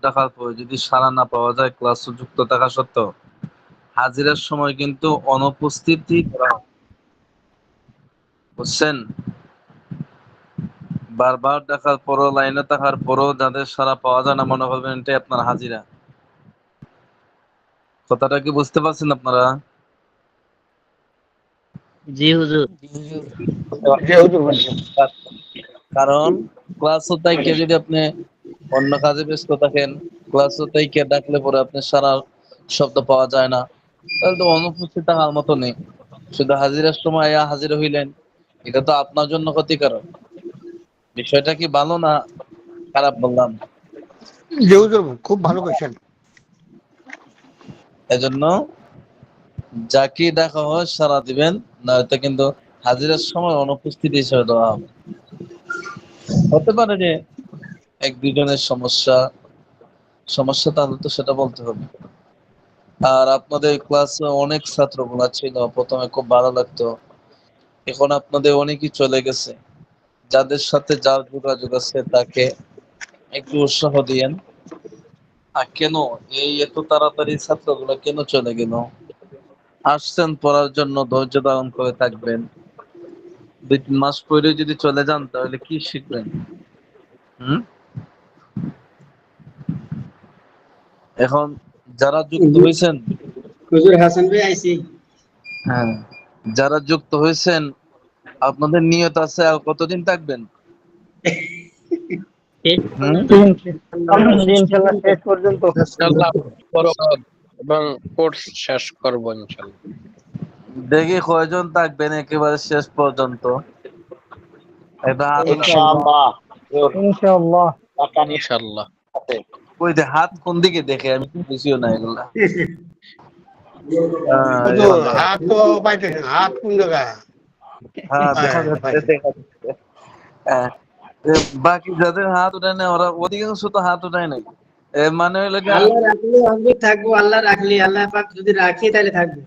দেখার পর যদি সাড়া না পাওয়া যায় ক্লাস যুক্ত থাকা সত্ত্বেও, হাজিরার সময় কিন্তু অনুপস্থিতি করা হয়। বুঝছেন? বারবার দেখার পরও, লাইনে থাকার পরও যাদের সাড়া পাওয়া যায় না, মনে করবেন এটাই আপনার হাজিরা। কথাটা কি বুঝতে পারছেন আপনারা? জি হুজুর। জি হুজুর বলছেন। কারণ ক্লাস থেকে যদি আপনি অন্য কাজে ব্যস্ত থাকেন, ক্লাস থেকে ডাকলে পরে আপনি সারা শব্দ পাওয়া যায় না, তাহলে তো অনুপস্থিত থাকার মতো নেই। শুধু হাজিরার সময় হাজির হইলেন, এটা তো আপনার জন্য ক্ষতিকারক। বিষয়টা কি ভালো না খারাপ বললাম? জি হুজুর খুব ভালো কইছেন। এজন্য যাকে ডাকা হয় সারা দিবেন, নয়তো কিন্তু হাজিরার সময় অনুপস্থিত হিসেবে দেওয়া হবে। হতে পারে যে এক দুজনের সমস্যা, তাহলে তো সেটা বলতে হবে। আর আপনাদের ক্লাসে অনেক ছাত্রগুলা ছিল, প্রথমে খুব ভালো লাগতো, এখন আপনাদের অনেকেই চলে গেছে। যাদের সাথে যার যোগাযোগ আছে তাকে একটু উৎসাহ দিয়েন। আর কেন এই এত তাড়াতাড়ি ছাত্রগুলো কেন চলে গেল? আসছেন পড়ার জন্য, ধৈর্য ধারণ করে থাকবেন। 2-3 মাস পরে যদি চলে যান তাহলে কি শিখবেন? হুম? এখন যারা যুক্ত হয়েছেন, হুজুর হাসান ভাই আইছি। হ্যাঁ, যারা যুক্ত হয়েছেন, আপনাদের নিয়ত আছে আর কতদিন থাকবেন? হুম? ইনশাআল্লাহ শেষ পর্যন্ত। ইনশাআল্লাহ এবং কোর্স শেষ করব ইনশাআল্লাহ। দেখি কয়জন থাকবেন একেবারে শেষ পর্যন্ত। এটা হাত উঠান। ইনশাআল্লাহ। ইনশাআল্লাহ। ইনশাআল্লাহ। ওই যে হাত কোন দিকে দেখে, আমি তো বুঝিও না এগুলা। হুজুর হাত তো পাইতেছেন, হাত কোন জায়গায়? হ্যাঁ, দেখা যাচ্ছে, পাইতেছেন। দেখা যাচ্ছে। হ্যাঁ, বাকি যাদের হাত উঠায় না ওরা অধিকাংশ তো হাত উঠায় নাই। মানে হইলো গিয়া, আল্লাহ রাখলে আমি থাকবো, আল্লাহ রাখলে, আল্লাহ পাক যদি রাখি তাহলে থাকবো।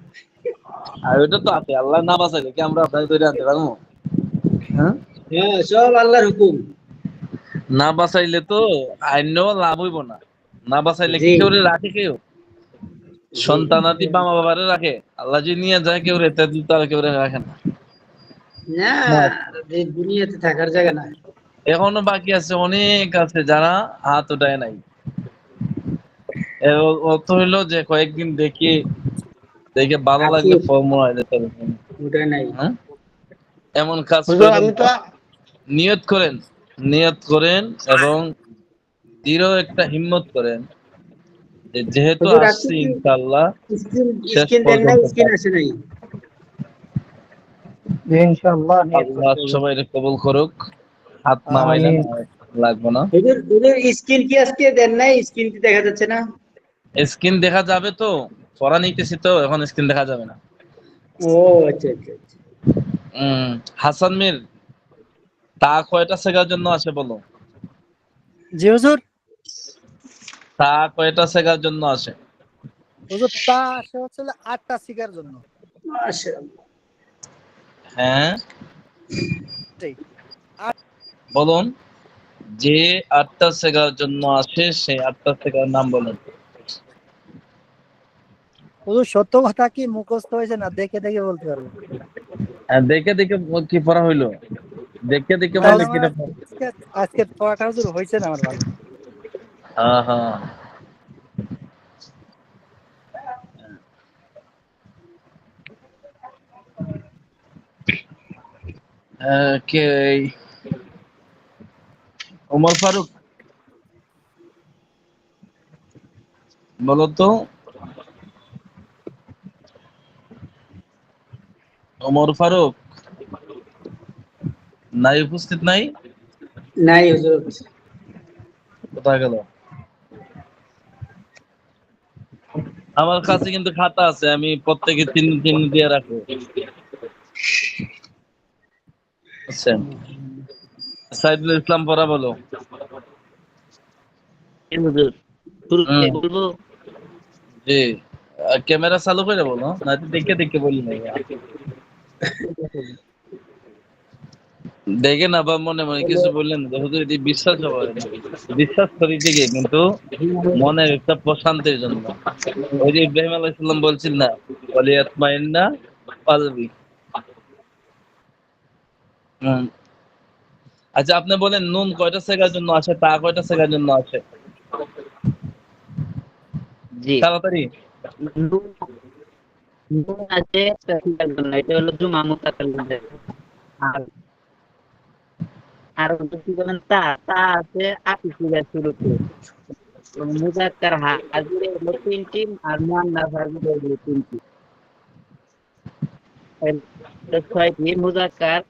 আর ওইটা তো আছে, আল্লাহ না বাঁচাইলে কি আমরা আপনাকে ধরে আনতে পারবো? হ্যাঁ, হ্যাঁ, সব আল্লাহর হুকুম। না বাঁচাইলে তো আইনেও লাভ হইব না। না বাঁচাইলে কি জি কেউ রাখে? কেউ জি। সন্তানাদি মা বাবারে রাখে? আল্লাহ যদি নিয়ে যায় কেউ রেতে, তাহলে কেউ রাখে না। না, এই দুনিয়াতে থাকার জায়গা না। এখনো বাকি আছে, অনেক আছে যারা হাত উঠায় নাই। অর্থ হইলো যে কয়েকদিন দেখি, দেখে ভালো আছি, লাগলে ফর্মুলা যেতে হবে। ওটা নাই। হ্যাঁ, এমন কাজ হুজুর করেন আমি তো না। নিয়ত করেন, নিয়ত করেন এবং দৃঢ় একটা হিম্মত করেন যে যেহেতু হুজুর আজকে আসছি কি ইনশাআল্লাহ স্কিন শেষ স্কিন দেন নাই? পর্যন্ত স্কিন থাকবো। আসে নাই? ইনশাআল্লাহ নিয়ত আল্লাহ করতে হবে। সবাই কবুল করুক। হাত নামাইলেন, আমিন। লাগবো না। হুজুর হুজুর স্কিন কি আজকে দেন নাই? স্কিন কি দেখা যাচ্ছে না? স্ক্রিন দেখা যাবে তো, পড়া নিতেছি তো, এখন স্ক্রিন দেখা যাবে না। ও আচ্ছা আচ্ছা আচ্ছা। উম হাসান মির, তা কয়টা সেকার জন্য আসে বলো? জি হুজুর। তা কয়টা সেকার জন্য আসে? হুজুর তা আসে হচ্ছে 8টা শিকার জন্য। মাশাআল্লাহ। হ্যাঁ, ঠিক। বলুন। যে 8টা সেকার জন্য আসে, সেই 8টা সেকার নাম বলুন। হুজুর সত্য কথা কি মুখস্থ হয়েছে না দেখে দেখে বলতে পারবো? দেখে দেখে কি পড়া হইলো? দেখে দেখে বললে তাহলে কি আমার রকম? আজকে আজকে পড়াটা হুজুর হয়েছে না আমার ভালো। হ্যাঁ, হ্যাঁ। কে ওমর ফারুক, বলো তো। ওমর ফারুক নাই, উপস্থিত নাই? নাই হুজুর। কোথায় গেল? আমার কাছে কিন্তু খাতা আছে, আমি প্রত্যেকে তিন তিন দিয়ে রাখবো। আচ্ছা, সাইদুল ইসলাম পড়া বলো। জি হুজুর। শুরু থেকে হুম, বলবো? জি। ক্যামেরা চালু করে বলো, না তো দেখে দেখে বলি না। দেখেন আবার মনে মনে কিছু বললেন যেহেতু এটি বিশ্বাস হবে বিশ্বাস করি ঠিকই কিন্তু মনের একটা প্রশান্তির জন্য ওই যে ইব্রাহিম আলাইহিস সালাম বলছিল না ওয়ালিয়াতমাইন্না কলবি। হুম। আচ্ছা আপনি বলেন নুন কয়টা সেকার জন্য আছে, তা কয়টা সেকার জন্য আছে? জি, তাড়াতাড়ি। নুন নুন আছে তসলিয়ার জন্য, এটা হলো জুমা মুতাকাল্লিমের। আর আর যদি বলেন তা তা আছে আকিসিয়ার শুরুতে। মুজাক্কার হাজিরে হলো 3টি আর মুয়ান্নাস হাজিরে হলো 3টি। তাহলে 6টি মুজাক্কার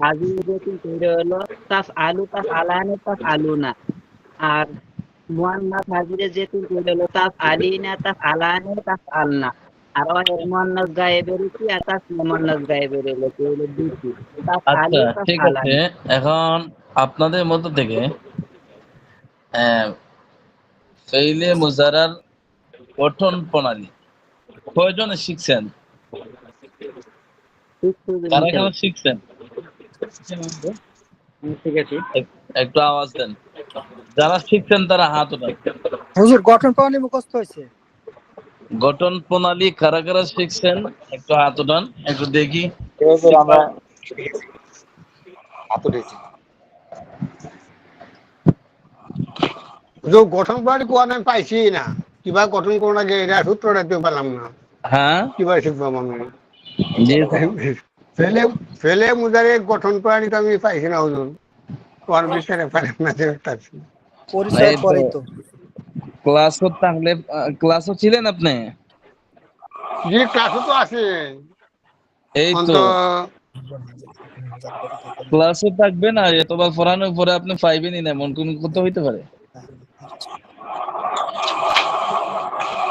হাজিরে যে 3টি এটা হলো তাফআলু, তাফআলানে, তাফআলুনা। আর মুয়ান্নাস হাজিরে যে 3টি এটা হলো তাফআলিনা, তাফআলানে, তাফআলনা। আর মুয়ান্নাস গায়েবের কি আর তাসনিয়া মুয়ান্নাস গায়েবের হলো 2টি, আচ্ছা তাফআলু, ঠিক আছে, তাফআলানে। এখন আপনাদের মধ্য থেকে ফেইলে মুজারার গঠন প্রণালী কয়জনে শিখছেন? কারা কারা শিখছেন? ঠিক আছে। একটু আওয়াজ দেন। যারা শিখছেন তারা হাত উঠান। হুজুর গঠন প্রণালী মুখস্থ হয়েছে। গঠন প্রণালী কারা কারা শিখছেন একটু হাত উঠান, একটু দেখি। আমরা হাত উঠেছি। যে গঠন প্রণালী কোন আমি পাইছি না, কিভাবে গঠন করো লাগে এটা সূত্রটা দিতে পারলাম না, হ্যাঁ কিভাবে শিখবো আমি? জি ফেলে ফেলে মুজারে গঠন প্রণালী তো আমি পাইছি না হুজুর, তোমার বিচারে পারলাম না যে পারছি। পরিচয় এই তো পরেই তো। ক্লাসও তাহলে ক্লাসও ছিলেন আপনি? জি ক্লাসও তো আছে এই তো অন্ত। ক্লাসও থাকবে না, এতবার পড়ানোর পরে আপনি পাইবেনই না এমন কোন কথা হইতে পারে?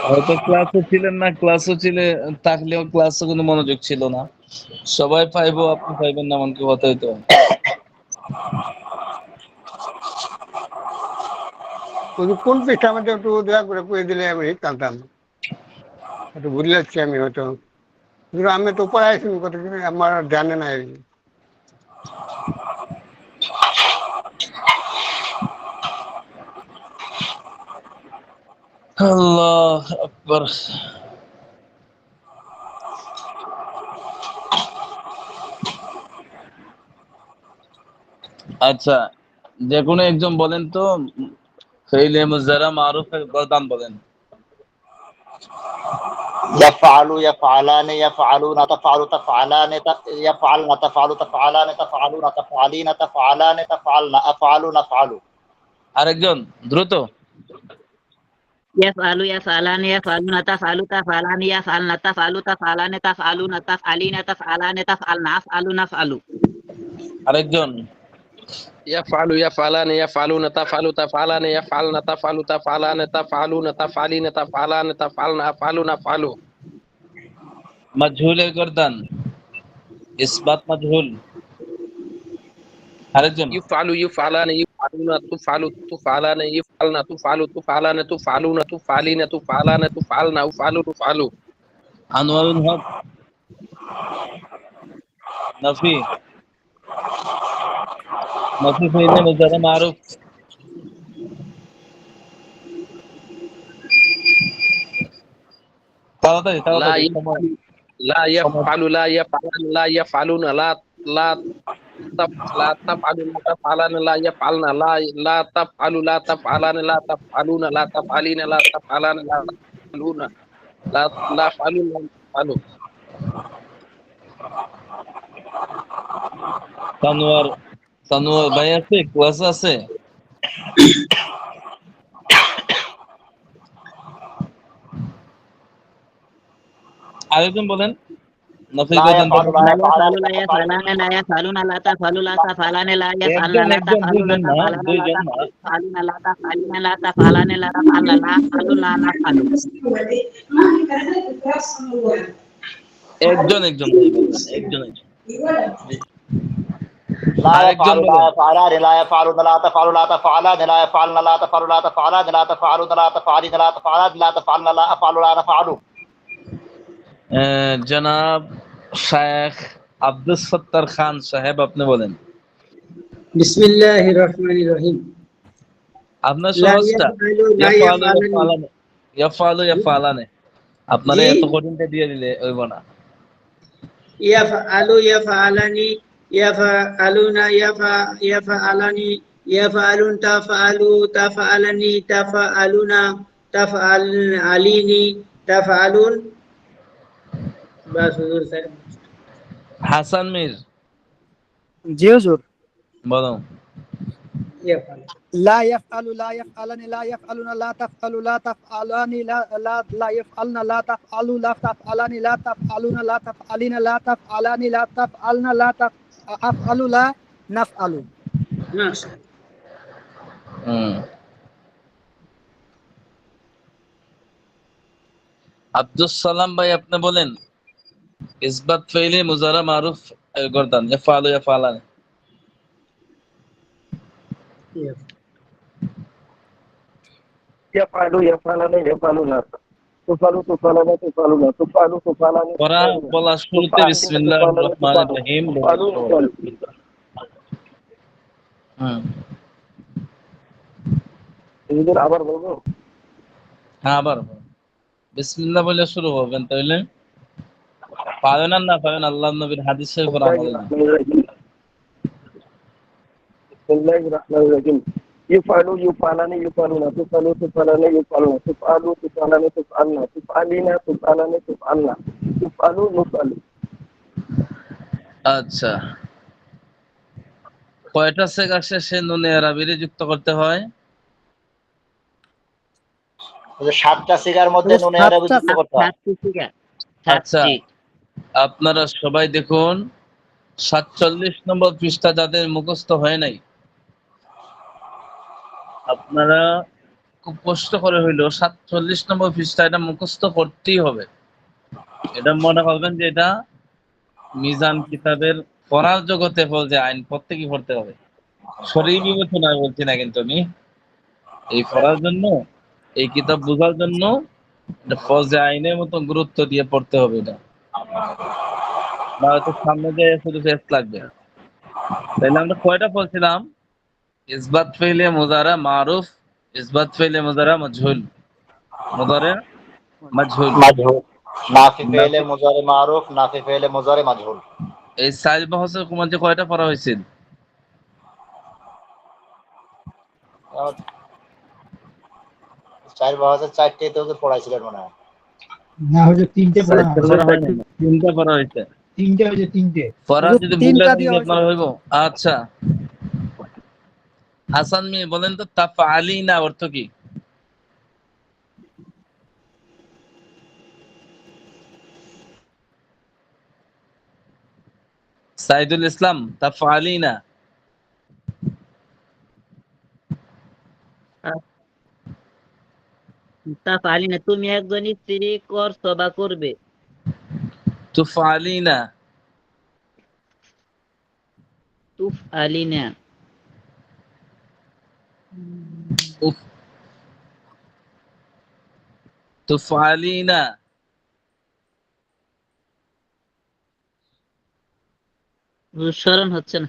হয়তো ক্লাসও ছিলেন না, ক্লাসও ছিলে থাকলেও ক্লাসে কোনো মনোযোগ ছিল না। সবাই পাইবো আপনি পাইবেন না এমন কি কথা হইতে পারে? হুজুর কোন পৃষ্ঠা আমাকে একটু দয়া করে কয়ে দিলে আমি জানতাম, একটু ভুলে যাচ্ছি আমি হয়তো। হুজুর আমি তো পড়াইছি কত কিছু আমার জানে নাই। আল্লাহ আকবার। আচ্ছা যে কোনো একজন বলেন তো ফেইলে মুজারা মারুফের গর্দান বলেন। يفعل يفعلان يفعلون تفعل تفعلان يفعلن تفعل تفعلان تفعلون تفعلين تفعلان تفعلن أفعل نفعل. আরেকজন দ্রুত। ইয়াফআলু, ইয়াফআলানি, ইয়াফআলুনা, তাফআলু, তাফআলানি, ইয়াফআলনা, তাফআলু, তাফআলানি, তাফআলুনা, তাফআলিনা, তাফআলানি, তাফআলনা, আফআলু, নাফআলু। আরেকজন। ইয়াফআলু, ইয়াফআলানি, ইয়াফআলুনা, তাফআলু, তাফআলানি, ইয়াফআলনা, তাফআলু, তাফআলানি, তাফআলুনা, তাফআলিনা, তাফআলানি, তাফআলনা, আফআলু, নাফআলু। মাজহুলের গর্দান ইসবাত মাজহুল। আরেকজন। ইফআলু, ইফআলানি, ইফআলুনা, তুফআলু, তুফআলানি, ইফআলনা, তুফআলু, তুফআলানি, তুফআলুনা, তুফআলিনা, তুফআলানি, তুফআলনা, উফআলু, তুফআলু। আনোয়ারুল হক। নাফি। নাফি ফেইলে মুজারা মারুফ। তাড়াতাড়ি লা তাড়াতাড়ি সময় ইয়াফআলু, লা ইয়াফআলু, লা ইয়াফআলান, লা ইয়াফআলুনা, লা লা তাফআলু, লা তাফআলানা, লা ইয়াফআলনা, লা তাফআলু, লা তাফআলানা, লা তাফআলুনা, লা তাফআলিনা, লা তাফআলানা, লা তাফআলুনা, লা লা ফালু, লা তাফআলু। সানোয়ার। সানোয়ার ভাই আছে, ক্লাস আছে? আরেকজন বলেন। নাফি لا গর্দান يفعل বলেন। لا লা يفعلان ইয়াফআলু, লা لا يفعلون. ইয়াফআলানা, লা ইয়াফআলুনা, লা তাফআলু, লা তাফআলানি, লা ইয়াফআলনা, একজন লা একজন তাফআলু, লা দুইজন না, তাফআলানা, লা দুইজন না। তাফআলিনা, লা তাফআলিনা, লা তাফআলানি, লা তাফআলনা, লা আফআলু, লা নাফআলু। একজন একজন ভাই বলবেন, একজন একজন। لا আরেকজন يفعل لا বলেন। يفعلان لا يفعلون لا تفعل لا تفعلان لا يفعلن لا تفعل لا تفعلان لا تفعلون لا تفعلين لا تفعلان لا تفعلن لا أفعل لا نفعل. জনাব শায়েখ আব্দুস সত্তার খান সাহেব আপনি বলেন বিসমিল্লাহির রহমানির রহিম। আপনার লা সহজটা ইয়াফআলু লা ইয়াফআলু ইয়াফআলানি। ইয়াফআলানে ইয়াফআলু ইয়াফআলানে আপনারা জি, এত কঠিনটা দিয়ে দিলে হইব না। ইয়াফআলু ইয়াফআলানি, ইয়াফআলুনা ইয়াফআলানি, ইয়াফআলুন তাফআলু তাফআলানি তাফআলুনা তাফআলিনি তাফআলুন। বাস হুজুর স্যার। হাসান মির জি হুজুর। বলো। ইয়াফআলু। লা ইয়াফআলু লা ইয়াফআলানি লা ইয়াফআলুনা লা তাফআলু লা তাফআলানি লা ইয়াফআলনা লা তাফআলু লা তাফআলানি লা তাফআলুনা লা তাফআলিনা লা তাফআলানি লা তাফআলনা লা তাফআলু লা নাফআলু। মাশাআল্লাহ। হুম। আব্দুস সালাম ভাই আপনি বলেন ইসবাত ফাইলে মুজারা মারুফ গর্দান ইয়াফআলু ইয়াফআলানে। يفعل يفعلان يفعلون تفعل تفعلان تفعلون تفعل تفعلان পড়া বলা শুরুতে বিসমিল্লাহির রহমানির রহিম হুম। হুজুর আবার বলবো? হ্যাঁ আবার বিসমিল্লাহ বলে শুরু করবেন তাইলে পারেন আর না পারেন আল্লাহর নবীর হাদিসের উপর আমল নেই। বিসমিল্লাহির রহমানির রহিম يفعلوا يفعلان يفعلون تفعلوا تفعلان يفعلون تفعلوا تفعلان تفعلنا تفعلين تفعلان تفعلنا تفعلوا نفعل। আচ্ছা কয়টা সেগা শেষে নুনে আরবিরে যুক্ত করতে হয়? যে 7টা সিগার মধ্যে নুনে আরবি যুক্ত করতে হয়। আচ্ছা আপনারা সবাই দেখুন 47 নম্বর পৃষ্ঠা যাদের মুখস্থ হয় নাই আপনারা খুব কষ্ট করে হইলো 47 নম্বর পৃষ্ঠা এটা মুখস্থ করতেই হবে। এটা মনে করবেন যে এটা মিজান কিতাবের পড়ার জগতে বলছে আইন প্রত্যেকই পড়তে হবে। শরীর বিবেচনায় বলছি না কিন্তু আমি এই পড়ার জন্য এই কিতাব বোঝার জন্য এটা ফরজে আইনের মতো গুরুত্ব দিয়ে পড়তে হবে। এটা না হয়তো সামনে যে শুধু ফেস লাগবে। তাহলে আমরা কয়টা বলছিলাম? ইসবাত ফেলে মুজারা মারুফ, ইসবাত ফেলে মুজারা মজহুল, মুজারা মজহুল। মাজহুল, নাফি ফেলে মুজারে মারুফ, নাফি ফেলে মুজারে মাজহুল। এই সাইল বহসের মধ্যে কয়টা পড়া হয়েছিল? চার বাহাজের 4টে তো পড়াইছিলেন মনে হয়। না হচ্ছে তিনটে পড়া তিনটা পড়া হয়েছে। তিনটে হচ্ছে তিনটে পড়া যদি ভুলে থাকি আপনার হইব। আচ্ছা হাসান মিয়া বলেন তো তাফআলিনা অর্থ কি? সাইদুল ইসলাম তাফআলিনা তাফআলিনা তুমি একজন স্ত্রী করছো বা করবে। তুফআলিনা তুফআলিনা উফ তুফআলিনা স্মরণ হচ্ছে না।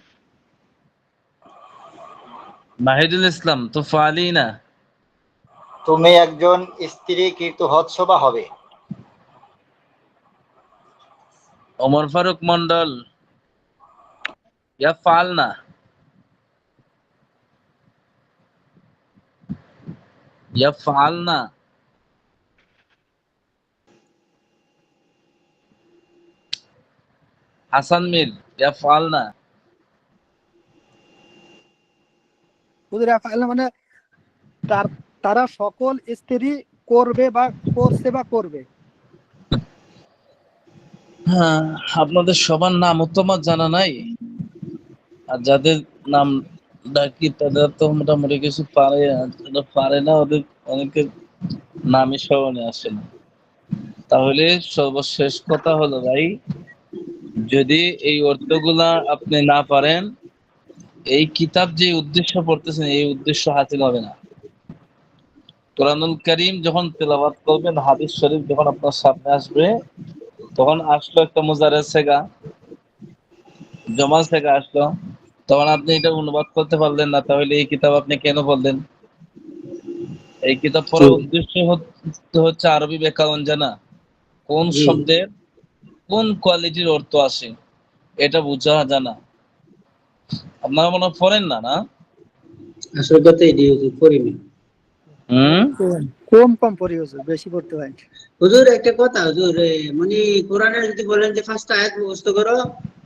মাহিদুল ইসলাম তুফআলিনা তুমি একজন স্ত্রী কিন্তু হচ্ছ বা হবে। ওমর ফারুক মন্ডল ইয়াফআলনা ইয়াফআলনা হাসান মির ইয়াফআলনা হুজুর ইয়াফআলনা মানে তারা সকল স্ত্রী করবে বা করছে বা করবে। হ্যাঁ আপনাদের সবার নাম তোমার জানা নাই আর যাদের নাম ডাকি তাদের তো মোটামুটি কিছু পারে পারে না ওদের অনেকের নামই স্মরণে আসে না। তাহলে সর্বশেষ কথা হলো ভাই যদি এই অর্থগুলা আপনি না পারেন এই কিতাব যে উদ্দেশ্য পড়তেছেন এই উদ্দেশ্য হাসিল হবে না। কোরআনুল কারীম যখন তেলাওয়াত করবেন হাদিস শরীফ যখন আপনার সামনে আসবে তখন আসলো একটা মুজারে সেগা জমা সেগা আসলো তো তখন আপনি এটা অনুবাদ করতে পারলেন না, তাহলে এই কিতাব আপনি কেন পড়লেন? এই কিতাব পড়ার উদ্দেশ্য হচ্ছে আরবি ব্যাকরণ জানা, কোন জি শব্দের কোন কোয়ালিটির অর্থ আসে এটা বোঝা জানা। আপনারা মনে হয় পড়েন না, না? আসল কথা এটি হুজুর পড়িনি। কম কম পড়ি হুজুর, বেশি পড়তে হয়। হুজুর একটা কথা হুজুর, মানে কোরআনের যদি বলেন যে 5টা আয়াত মুখস্থ করো,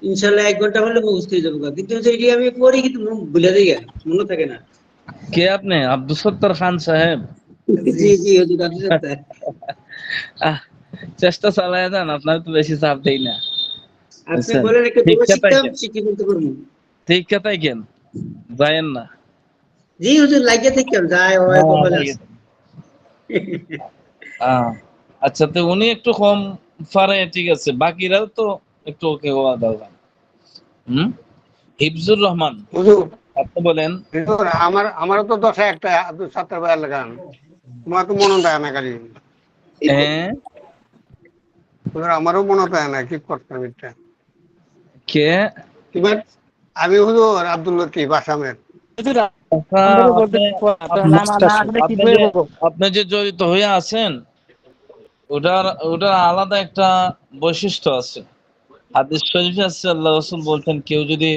ইনশাআল্লাহ 1 ঘন্টা হলে মুখস্থ হয়ে যাবে, কিন্তু এটি আমি পড়ি কিন্তু মুখ ভুলে যাই, মনে থাকে না। কে আপনি? আব্দুল সত্তার খান সাহেব? জি জি হুজুর, আপনি সত্য। আহ, চেষ্টা চালায় যান, আপনার তো বেশি চাপ দেই না, আপনি বুঝছেন? বলেন একটা দোয়া শিক্ষা শিখতাম, পাইকেন, শিখে ফেলতে পারবো। শিক্ষা পাইকেন, যায়েন না। জি হুজুর, লাগিয়ে থাকতাম, যায় হয় হ্যাঁ, কপালে লাগে। আছে। আচ্ছা, তো উনি একটু কম পারে, ঠিক আছে, বাকিরাও তো একটু ওকে হওয়া দরকার। হিফজুর রহমান, হুজুর আপনি বলেন। হুজুর, আমারও তো 10 একটা আব্দুল সাত্তার ভাইয়ের লাগান, তোমার তো মনে থাকে না খালি। হ্যাঁ, হুজুর আমারও মনে থাকে না, কি করতাম এটা। কে? এবার আমি হুজুর আব্দুল লতিফ আসামের। হুজুর, আচ্ছা, আমারও বলতে আপনি নাম না আসলে কি আপনি যে বলবো? আপনি যে জড়িত হয়ে আছেন, ওটার ওটার আলাদা একটা বৈশিষ্ট্য আছে। হাদিস শরীফে আছে, আল্লাহ রাসূল বলছেন, কেউ যদি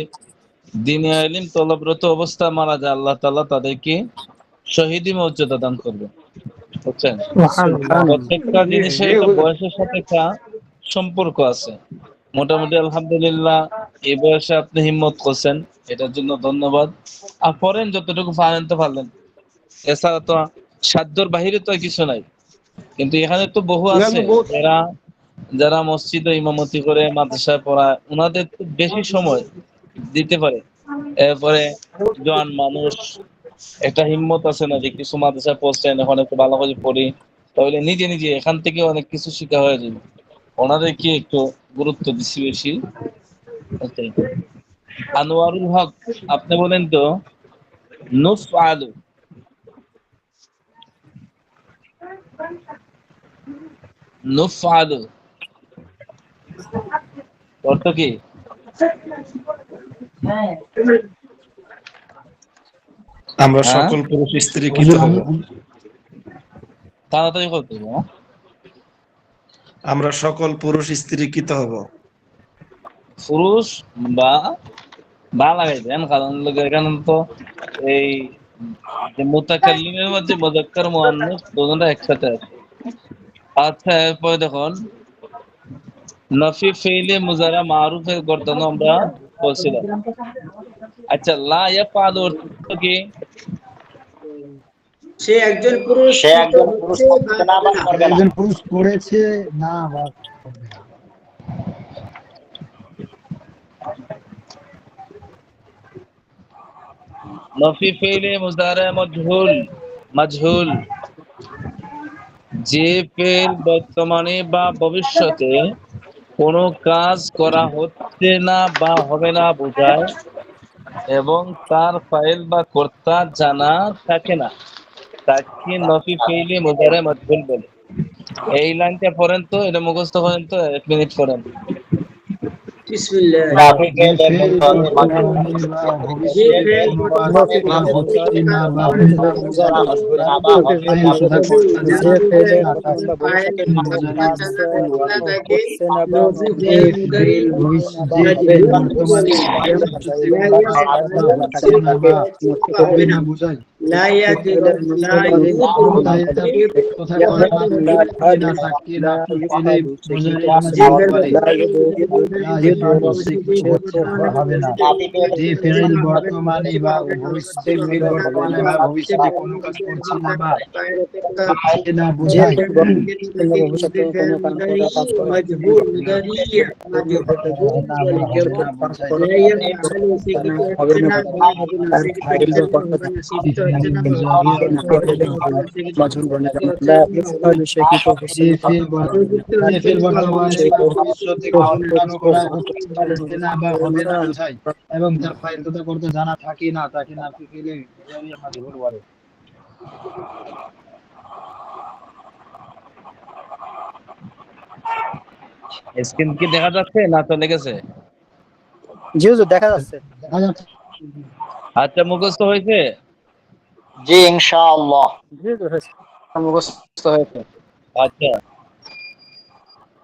দ্বীনি ইলম তলবরত অবস্থায় মারা যায়, আল্লাহ তাআলা তাদেরকে শহীদি মর্যাদা দান করবে, বুঝছেন? প্রত্যেকটা জি জিনিসের জি একটা হুজুর। বয়সের সাথে একটা সম্পর্ক আছে। মোটামুটি আলহামদুলিল্লাহ, এই বয়সে আপনি হিম্মত করছেন, এটার জন্য ধন্যবাদ। আর পড়েন যতটুকু পারেন তো পারলেন, এছাড়া তো সাধ্যর বাহিরে তো আর কিছু নাই। কিন্তু এখানে তো বহু আছে আমি বহুত যারা যারা মসজিদে ইমামতি করে, মাদ্রাসায় পড়ায়, ওনাদের তো বেশি সময় দিতে পারে। এরপরে জোয়ান মানুষ, একটা হিম্মত আছে না যে কিছু মাদ্রাসায় পড়ছেন, এখন একটু ভালো করে পড়ি, তাহলে নিজে নিজে এখান থেকে অনেক কিছু শিখা হয়ে যাবে। ওনাদের কি একটু গুরুত্ব দিচ্ছি বেশি। আচ্ছা, আনোয়ারুল হক, আপনি বলেন তো, নুফ আলু, নুফ আলু অর্থ কি? আমরা হ্যাঁ, সকল পুরুষ স্ত্রীকৃত হুজুর হব। তাড়াতাড়ি করতে হবে, হ্যাঁ? আমরা সকল পুরুষ স্ত্রীকৃত হব। পুরুষ বা বা লাগাই দেন, কারণ এখানে তো এই যে মুতাকাল্লিমের মধ্যে মুযাক্কার মুআন্নাস দুটোটা একসাথে আছে। আচ্ছা, এরপরে দেখুন, নফি ফেইলে মুজারা মারুফের গর্দন আমরা বলছিলাম। আচ্ছা, লা ইয়াফআলু অর্থ কি? সে একজন পুরুষ সে কিন্তু একজন পুরুষ হচ্ছে বা করবে না হবে বা না। করবে না। একজন পুরুষ করেছে না বা করবে না। নফি ফেইলে মুজারা মাজহুল, মাজহুল, যে ফেল বর্তমানে বা ভবিষ্যতে কোনো কাজ করা হচ্ছে না বা হবে না বোঝায়, এবং তার ফাইল বা কর্তা জানা থাকে না, তাকে নফি ফেইলে মুজারে মাজহুল বলে। এই লাইনটা পড়েন তো, এটা মুখস্থ করেন তো, 1 মিনিট পড়েন। বিসমিল্লাহ। নাফিকে যে দেখেন ফেল তো আমি বর্তমানে বা যে ভবিষ্যতে ফেল কোনো কাজ বর্তমানে করা বা হচ্ছে ভবিষ্যতে না কাজ বা করা হবে না হচ্ছে না বোঝায়, বা এবং না তার বা হবে ফাইল না তথা বোঝায়, কর্তা জানা জানা বোঝায়, থাকে না, তাকে ফাইল নফি কর্তা মুজারে জানা মাজহুল না বলে। থাকে, নফি যে ফেল মুদারি ফেল যে ফেল মাজহুল বর্তমানে বলে। বা ভবিষ্যতে লা কোনো কাজ করা ইয়াফআলু হচ্ছে সে না বা করেছে বা হবে হবে না না। বোঝায়, লা ইয়াদুরু লা ইউদুরু মুতাইতা যে তথা যে কর্তা হয়তো থাকে না, তাকে নাফি ফেলে মুজারে যে মাজহুল ফেল বলে। বর্তমানে যে লা যে ইয়াফআলু সে বর্তমানে কিছু যে হচ্ছে বা বর্তমানে হবে না। ভবিষ্যতে কোনো নাফিকে কাজ যে হচ্ছে ফেল বা হবে না, বর্তমানে হচ্ছে বা বা হবে না, ভবিষ্যতে হচ্ছে বা ফেল হবে না, বর্তমানে বা হচ্ছে ভবিষ্যতে বা কোনো কাজ হবে করছে না, না বা পায়ের একটা করছে না যে বোঝায়। ফেল যে ফেল মুদারি মজহুল মুদারি মজহুল না বা বলে। হবে না বোঝায়। লা ইয়াফআলু সে কিছু হচ্ছে না বা হবে না, সে কিছু হচ্ছে না বা হবে না, সে কিছু হচ্ছে ফিল না বা হবে না, মুজারে সে কিছু হচ্ছে না বা হবে না, সে কিছু হচ্ছে না বা হচ্ছে যে ফেল যে ফেল বর্তমানে বা ভবিষ্যতে কোনো কাজ করা হচ্ছে না বা হবে না বোঝায়, এবং তার ফাইল তথা করতে জানা থাকে না, তাকে নাফি ফেলে মুজারে মাজহুল বলে। স্ক্রিন কি দেখা যাচ্ছে না চলে গেছে? জি হুজুর, দেখা যাচ্ছে। দেখা যাচ্ছে। আচ্ছা, মুখস্থ হয়েছে? জি ইনশাআল্লাহ। জি জি হয়েছে, মুখস্থ হয়েছে। আচ্ছা,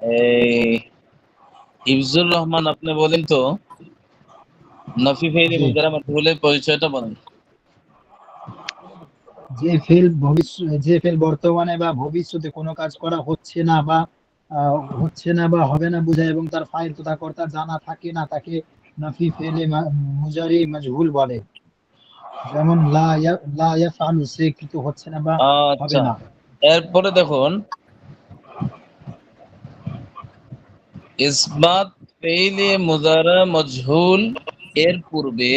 এই হিফজুর রহমান, আপনি বলেন তো নফি ফেইলি জি, মুজারা মাজহুলের পরিচয়টা বলেন। যে ফেল বর্তমানে বা ভবিষ্যতে কোনো কাজ করা হচ্ছে না বা হচ্ছে না বা হবে না বোঝায় এবং তার ফাইল তথা কর্তা জানা থাকে না, তাকে নাফি ফেলে মুজারি মাজহুল বলে। যেমন লা ইয়াফআলু, সে কিছু হচ্ছে না বা হবে আচ্ছা, না। এরপরে দেখুন, ইসবাত ফেইলে মুজারা মজহুল এর পূর্বে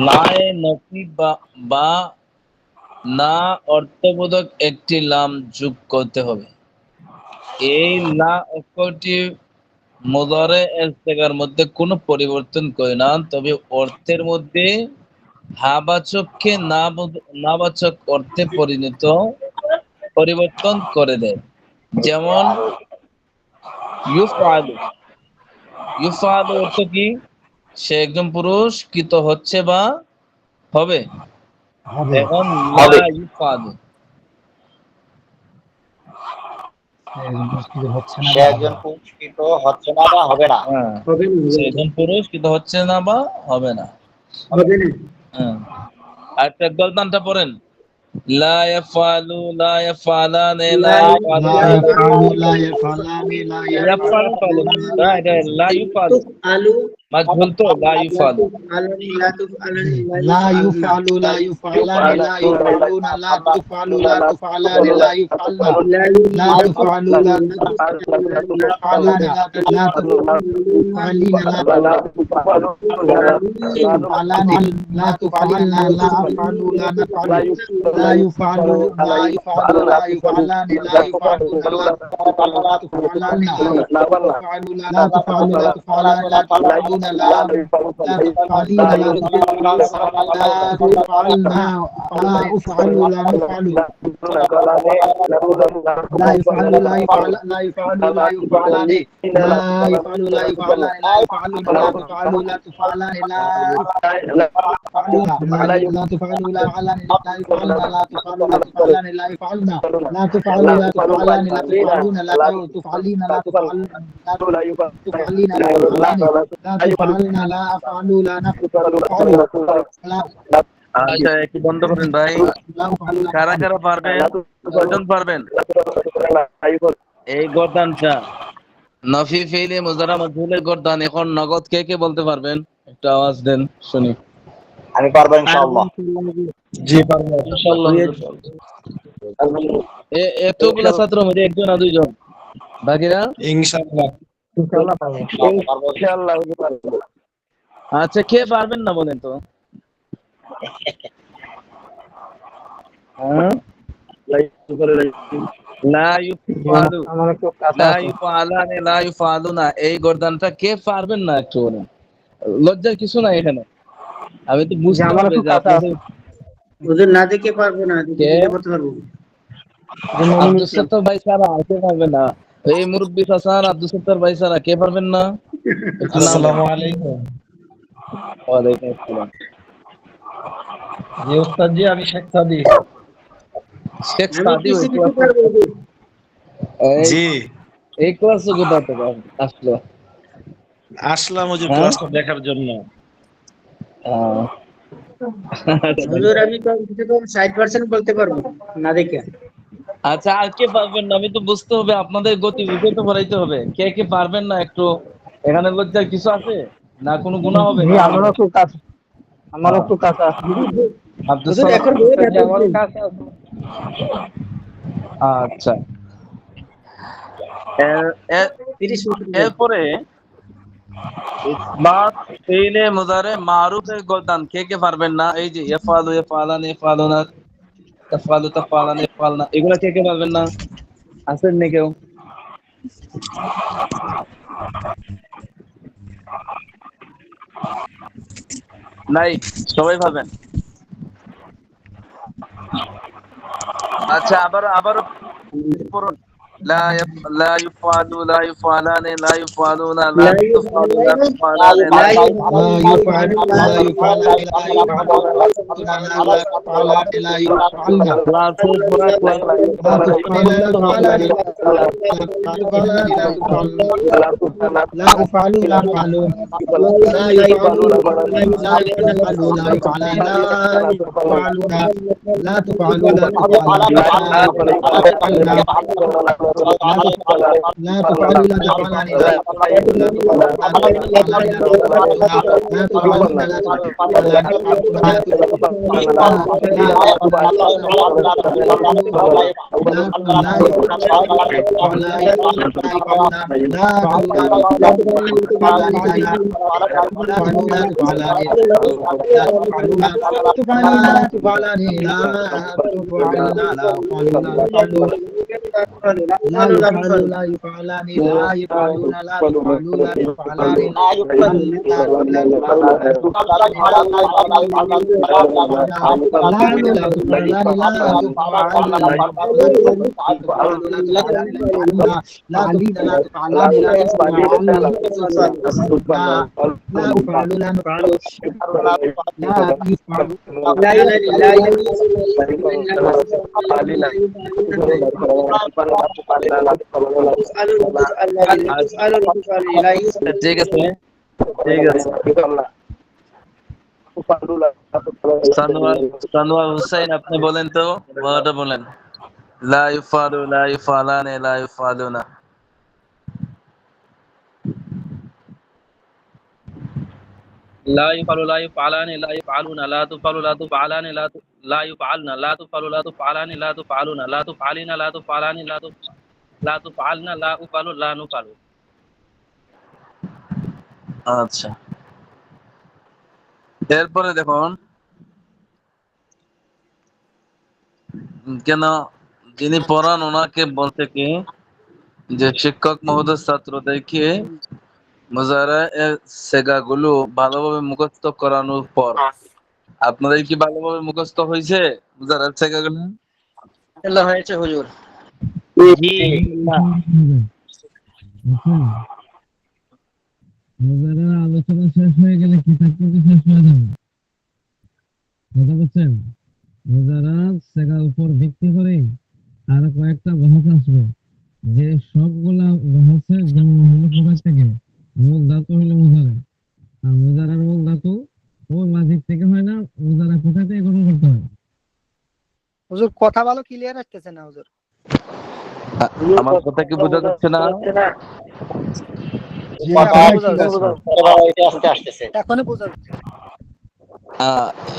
লায়ে নফি বা না অর্থবোধক একটি লাম যোগ করতে হবে। এই লা অক্ষরটি মুজারে ইস্তেগার মধ্যে কোনো পরিবর্তন করে না, তবে অর্থের মধ্যে হাবাচককে নাবাচক অর্থে পরিবর্তন করে দেয়। যেমন ইউফআলু, ইউফআলু অর্থ কি? সে একজন পুরুষ, কৃত হচ্ছে বা হবে। হবে, এখন লা ইউফআলু, সে একজন পুরস্কৃত হচ্ছে না সে বা হবে একজন না। পুরস্কৃত হচ্ছে না বা হবে না। হ্যাঁ, হবে না, সে একজন পুরুষ, কৃত হচ্ছে না বা হবে না। হবে না। হ্যাঁ, আরেকটা গলতানটা পড়েন। লা ইয়াফআলু, লা ইয়াফআলানে, লা লা লা ইয়াফআলুনা, ইয়াফআলু, লা ইয়াফআলানি, লা ইয়াফআলু ফালু ইয়াফআলুনা, না, এটা লা ইউফআলু, তুফআলু, মাজহুল তো, লা লা ইউফআলু। তুফআলানি, লা তুফআলানি, জি, লা লা ইউফআলুনা। ইউফআলু, লা ইউফআলানি, লা ইউফআলুনা, লা তুফআলু, লা তুফআলানি, লা ইউফআলনা, লা লা তুফআলু, ইউফআলু, লা লা তুফআলানি, লা তুফআলুনা, লা তুফআলিনা, লা তুফআলানি, লা তুফআলনা, লা আফআলু, লা নাফআলু, লা ইউফআলু, লা ইউফআলু, লা ইউফআলানি, লা ইউফআলুনা, লা তুফআলানা, লা তুফআলু, লা তুফআলু, লা তুফআলানি, লা তুফআলুনা, লা تفعلين، لا تفعلنا، لا أفعل، لا نفعل، لا يفعل، لا يفعل، لا يفعل، لا يفعلان، لا يفعل، لا يفعلان، لا يفعلون، لا تفعل، لا تفعلان، لا يفعلون، لا تفعل، لا يفعلان، لا يفعلنا، لا تفعل، لا تفعلان، لا يفعلنا، لا تفعل، لا تفعلان، لا تفعلون، لا تفعلين، لا تفعل، لا تفعلين، لا تفعلان، لا تفعلنا، لا أفعل، لا نفعل، لا আচ্ছা, একটু বন্ধ করেন ভাই। لا أفعل، لا কারা نفعل। কারা পারবেন? কয়জন পারবেন এই গর্দানটা? নফি ফেইলে মুজারা মাজহুলের গর্দান এখন নগদ কে কে বলতে পারবেন? একটু আওয়াজ দেন শুনি। আমি পারবো ইনশাআল্লাহ। জি পারবো। ইনশাআল্লাহ। এতগুলা ছাত্র মধ্যে একজন আর দুইজন, বাকিরা? ইনশাআল্লাহ। পারবো। আচ্ছা, কে পারবেন না বলেন তো? হ্যাঁ? লা ইউফআলু, আমার একটু কাছে লা আছে। ইউফআলানে, লা ইউফআলুনা, এই গর্দানটা কে পারবেন না একটু বলেন? লজ্জার কিছু নাই এখানে। আমি তো যে বুঝতে আমার হবে একটু যে কাছে আছে। আপনাদের হুজুর না দেখে পারবো না, দেখে কে? করতে পারবো। যে মমিন আব্দুল ইসলাম। সত্তার ভাই ছাড়া আর কে পারবে না? এই মুরব্বী হাসান, আব্দুল সত্তার ভাই ছাড়া কে পারবেন না? একটু নাম বলেন। আসসালামু আলাইকুম। ওয়ালাইকুম আসসালাম। জি ওস্তাদ জি, আমি শেখ সাদি। শেখ আমি সাদি কিছু ওই কিছু ক্লাস, পারবো হুজুর। জি এই ক্লাসে কোথা থেকে আসলো? আসলাম ওই যে হ্যাঁ? ক্লাসটা দেখার জন্য। আহ, হুজুর আমি কম কিছু কম 60% বলতে পারবো না দেখে। আচ্ছা, আর কে পারবেন না? আমি তো বুঝতে হবে, আপনাদের গতি বুঝে তো বাড়াইতে হবে। কে কে পারবেন না একটু? এখানে লজ্জার কিছু আছে না? কোনো গুনাহ হবে জি না? আমারও একটু কাছে, আমারও একটু কাছে আছে। আব্দুল হুজুর সালাম, এখন বই যে আমারও কাছে আছে। আচ্ছা, এরপরে ইসবাত ফেইলে মুজারে মারুফের গর্দান কে কে পারবেন না? এই যে ইয়াফআলু, ইয়াফআলান, ইয়াফআলুনা, তাফআলু, তাফআলান, ইয়াফআলনা, এগুলা কে কে পারবেন না? আছেন নি কেউ? নাই, সবাই পারবেন। আচ্ছা, আবারও পড়ুন। لا يفعل لا يفعلان لا يفعلون لا لا تفعل لا يفعل تفعلان لا لا يفعل لا يفعل لا لا يفعل لا يفعل لا يفعل لا يفعلن لا تفعل لا تفعل لا تفعلان لا تفعلان لا تفعلن لا أفعل لا أفعلون لا يفعلون لا يفعلون لا يفعلان لا يفعلون لا تفعلوا لا تفعلان لا تفعلن لا تفعلوا لا تفعلان لا يفعلون لا تفعلان لا تفعلون لا تفعلون لا ঠিক আছে ঠিক আছে সানোয়ার হুসাইন আপনি বলেন তো ওটা বলেন لا يفعل لا يفعلان لا يفعلون لا يفعل لا يفعلان لا يفعلون لا تفعل لا تفعلان لا يفعلن لا تفعل لا تفعلان لا تفعلون لا تفعلين لا تفعلان لا تفعلن لا أفعل لا نفعل আচ্ছা এরপরে দেখুন কেন যিনি পড়ান ওনাকে বলতে কি যে শিক্ষক মহোদয় ছাত্রদেরকে মুজারা সেগাগুলো ভালোভাবে মুখস্থ করানোর পর আপনাদের কি ভালোভাবে মুখস্থ হয়েছে মুজারা সেগাগুলো? আল্লাহ হয়েছে হুজুর। জি মুজারা আলোচনা শেষ হয়ে গেলে কিতাব কিন্তু শেষ হয়ে যাবে, বুঝতে পারছেন? মুজারা সেগার উপর ভিত্তি করে আর কয়েকটা বহস আসবে, যে সবগুলা বহসের যেমন হলো কোথা থেকে মূল ধাতু হলো মুজারা, আর মুজারার মূল ধাতু ও মাঝির থেকে হয় না, মুজারা কোথা থেকে গঠন করতে হয়। হুজুর কথা ভালো ক্লিয়ার আসতেছে না হুজুর। আমার কথা কি বোঝা যাচ্ছে না? এখনই বোঝা যাচ্ছে।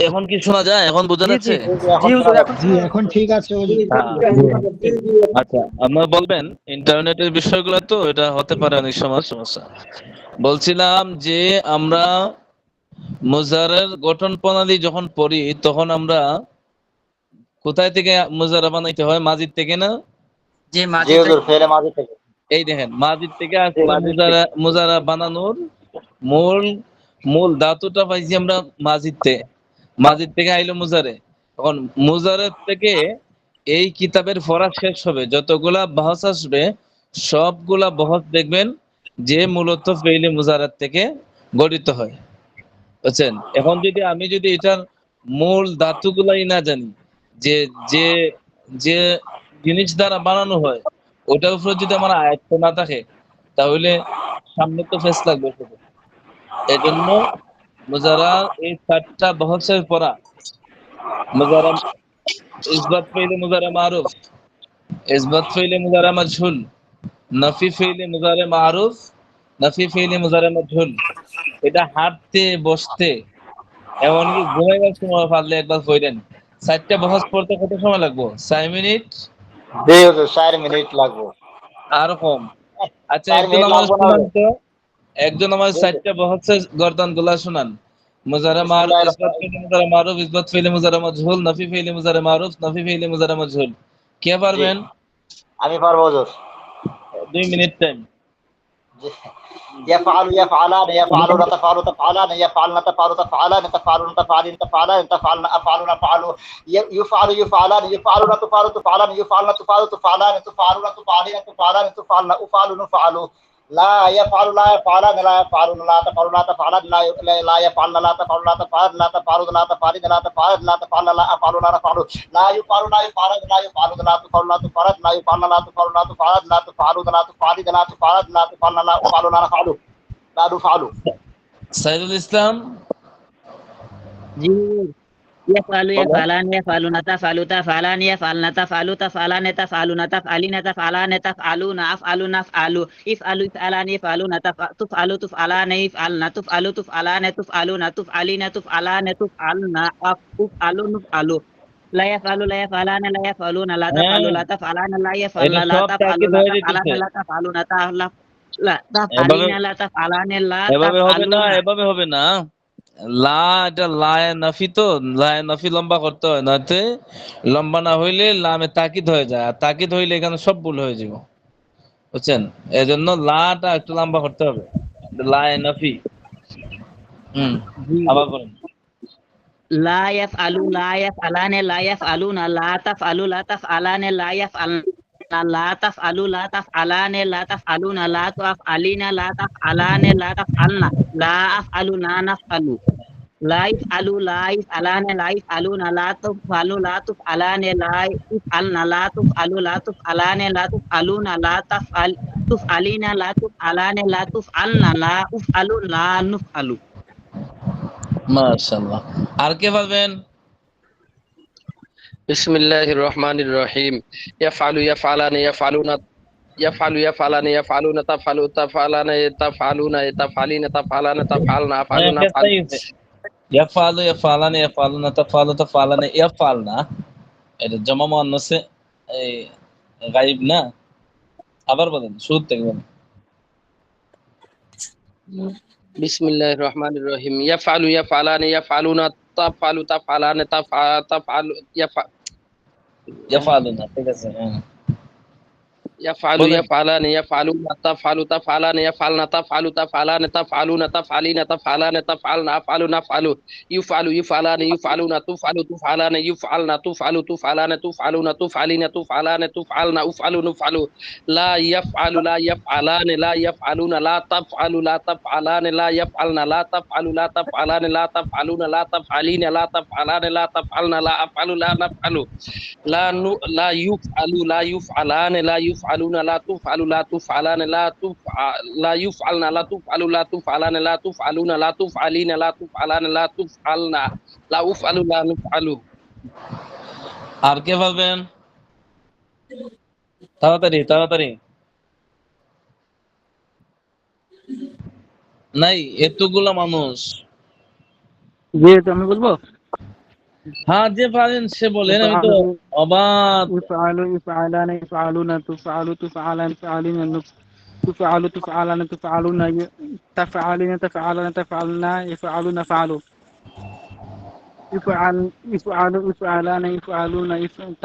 এখন কি শোনা যায়? এখন বোঝা যাচ্ছে? জি হুজুর এখন জি এখন ঠিক আছে হুজুর। আচ্ছা আপনারা বলবেন ইন্টারনেটের বিষয়গুলো তো এটা হতে পারে অনেক সময় সমস্যা। বলছিলাম যে আমরা মুজারার গঠন প্রণালী যখন পড়ি তখন আমরা কোথায় থেকে মুজারা বানাইতে হয়? মাজিদ থেকে না? জি এই দেখেন মাজিদ থেকে মুজারা বানানোর মূল ধাতুটা পাইছি আমরা মাজিদ থেকে আইলো মুজারে। এখন মুজারের থেকে এই কিতাবের পড়া শেষ হবে, যতগুলা বহস আসবে সবগুলা বহস দেখবেন যে মূলত ফেইলে মুজারাত থেকে গঠিত হয়, বুঝছেন? এখন আমি যদি এটার মূল ধাতুগুলাই না জানি, যে যে যে জিনিস দ্বারা বানানো হয় ওটার উপর যদি আমার আয়ত্ত না থাকে তাহলে সামনে তো ফেস লাগবে শুধু। এজন্য মুজারা এই 4টা বহসের পড়া, মুজারা ইসবাত ফেইলে মুজারা মারুফ, ইসবাত ফেইলে মুজারা মাজহুল, নফি ফেইলে মুজারা মারুফ, নফি ফেইলে মুজারা মাজহুল, এটা হাঁটতে বসতে এমনকি ঘুমাইবার সময় পারলে একবার পড়েন। 4টা বহস পড়তে কত সময় লাগবে? 4 মিনিট? 4 মিনিট লাগবে আর কম? আচ্ছা 4 মিনিট লাগবে না। একজন আমার 4টা বহসের গর্দান গুলা শুনান। মুজারা মারুফ, ইসবাত ফেইলে মুজারা মারুফ, ইসবাত ফেইলে মুজারা মাজহুল, নফি ফেইলে মুজারা মারুফ, নফি ফেইলে মুজারা মাজহুল। কে পারবেন? আমি পারবো হুজুর। 2 মিনিট টাইম। يفعل يفعلان يفعلون تفعل تفعلان يفعلن تفعل تفعلان تفعلون تفعلين تفعلان تفعلن أفعلون أفعلوا يفعل يفعلان يفعلون تفعل تفعلان يفعلن تفعل تفعلان تفعلون تفعلين تفعلان تفعلن أفعلون أفعلوا لا يفعل لا يفعلان لا يفعلون لا تفعل لا تفعلان لا يفعلن لا تفعل لا تفعل لا تفعلون لا تفعلين لا تفعل لا تفعل لا أفعل لا نفعل لا يفعل لا يفعلان لا يفعلون لا تفعل لا تفعل لا يفعلن لا تفعل لا تفعل لا تفعلون لا تفعلين لا تفعل لا تفعلن لا أفعل لا نفعل لا نفعل সাইদুল ইসলাম জি يفعل يفعلان يفعلون تفعل تفعلان يفعلن تفعل تفعلان تفعلون تفعلين تفعلان تفعلون أفعلون أفعل يفعل يفعلان يفعلون تفعل تفعلان يفعلن تفعل تفعلان تفعلون تفعلين تفعلان تفعلن أفعل نفعل لا يفعل لا يفعلان لا يفعلون لا تفعل لا تفعلان لا يفعلن لا تفعل لا تفعلان لا تفعلون لا تفعلين لا تفعلان لا এভাবে হবে না, تفعلون এভাবে হবে না। লা এটা লায়ে নাফি, তো লায়ে নাফি লম্বা করতে হয়, নয়তো লম্বা না হইলে লামে তাকিদ হয়ে যায়, আর তাকিদ হইলে এখানে সব ভুল হয়ে যাবে, বুঝছেন? এজন্য লাটা একটু লম্বা করতে হবে, লায়ে নাফি। আবার বলেন। لا يفعل لا يفعلان لا يفعلون لا تفعل لا تفعلان لا يفعلن لا تفعل لا تفعلان لا تفعلون لا تفعلين لا تفعلان لا تفعلن لا أفعل لا نفعل لا يفعل لا يفعلان لا يفعلون لا تفعل لا تفعلان لا يفعلن لا تفعل لا تفعلان لا تفعلون لا تفعل تفعلين لا تفعلان لا تفعلن لا أفعل لا نفعل মাশাআল্লাহ। আর কে পারবেন? বিসমিল্লাহির রহমানির রহিম। ইয়াফআলু ইয়াফআলানি ইয়াফআলুনা يفعل يفعلان يفعلون تفعل تفعلان تفعلون تفعلين تفعلان تفعلن أفعلون أفعل ইয়াফআলু ইয়াফআলানি ইয়াফআলুনা তাফআলু তাফআলানি ইয়াফআলনা, এটা জমা মুয়ান্নাসে এই গায়েব না। আবার বলেন, শুরু থেকে বলেন। বিসমিল্লাহির রহমানির রহিম। ইয়াফআলু ইয়াফআলানি ইয়াফআলুনা তাফআলু তাফআলান তাফআলু ইয়াফআলুনা, ঠিক আছে। يفعل يفعلان يفعلون تفعل تفعلان يفعلن تفعل تفعلان تفعلون تفعلين تفعلان تفعلن أفعل نفعل يفعل يفعلان يفعلون تفعل تفعلان يفعلن تفعل تفعلان تفعلون تفعلين تفعلان تفعلن أفعل نفعل لا يفعل لا يفعلان لا يفعلون لا تفعل لا تفعلان لا يفعلن لا تفعل لا تفعلان لا تفعلون لا تفعلين لا تفعلان لا تفعلن لا أفعل لا نفعل لا يفعل لا يفعلان لا يفعلون لا تفعل لا تفعلان لا يفعلن لا تفعل لا تفعلان لا تفعلون لا تفعلين لا تفعلان لا تفعلن لا أفعل لا نفعل আর কে পারবেন? তাড়াতাড়ি তাড়াতাড়ি। নাই এতগুলা মানুষ। জি আমি বলবো। হ্যাঁ, যে পারেন সে বলেন, আমি তো অবাক। يفعل يفعلان يفعلون تفعل تفعلان تفعلين تفعل تفعلان تفعلون تفعلين تفعلان تفعلنا يفعلون فعلوا يفعل يفعل يفعلان يفعلون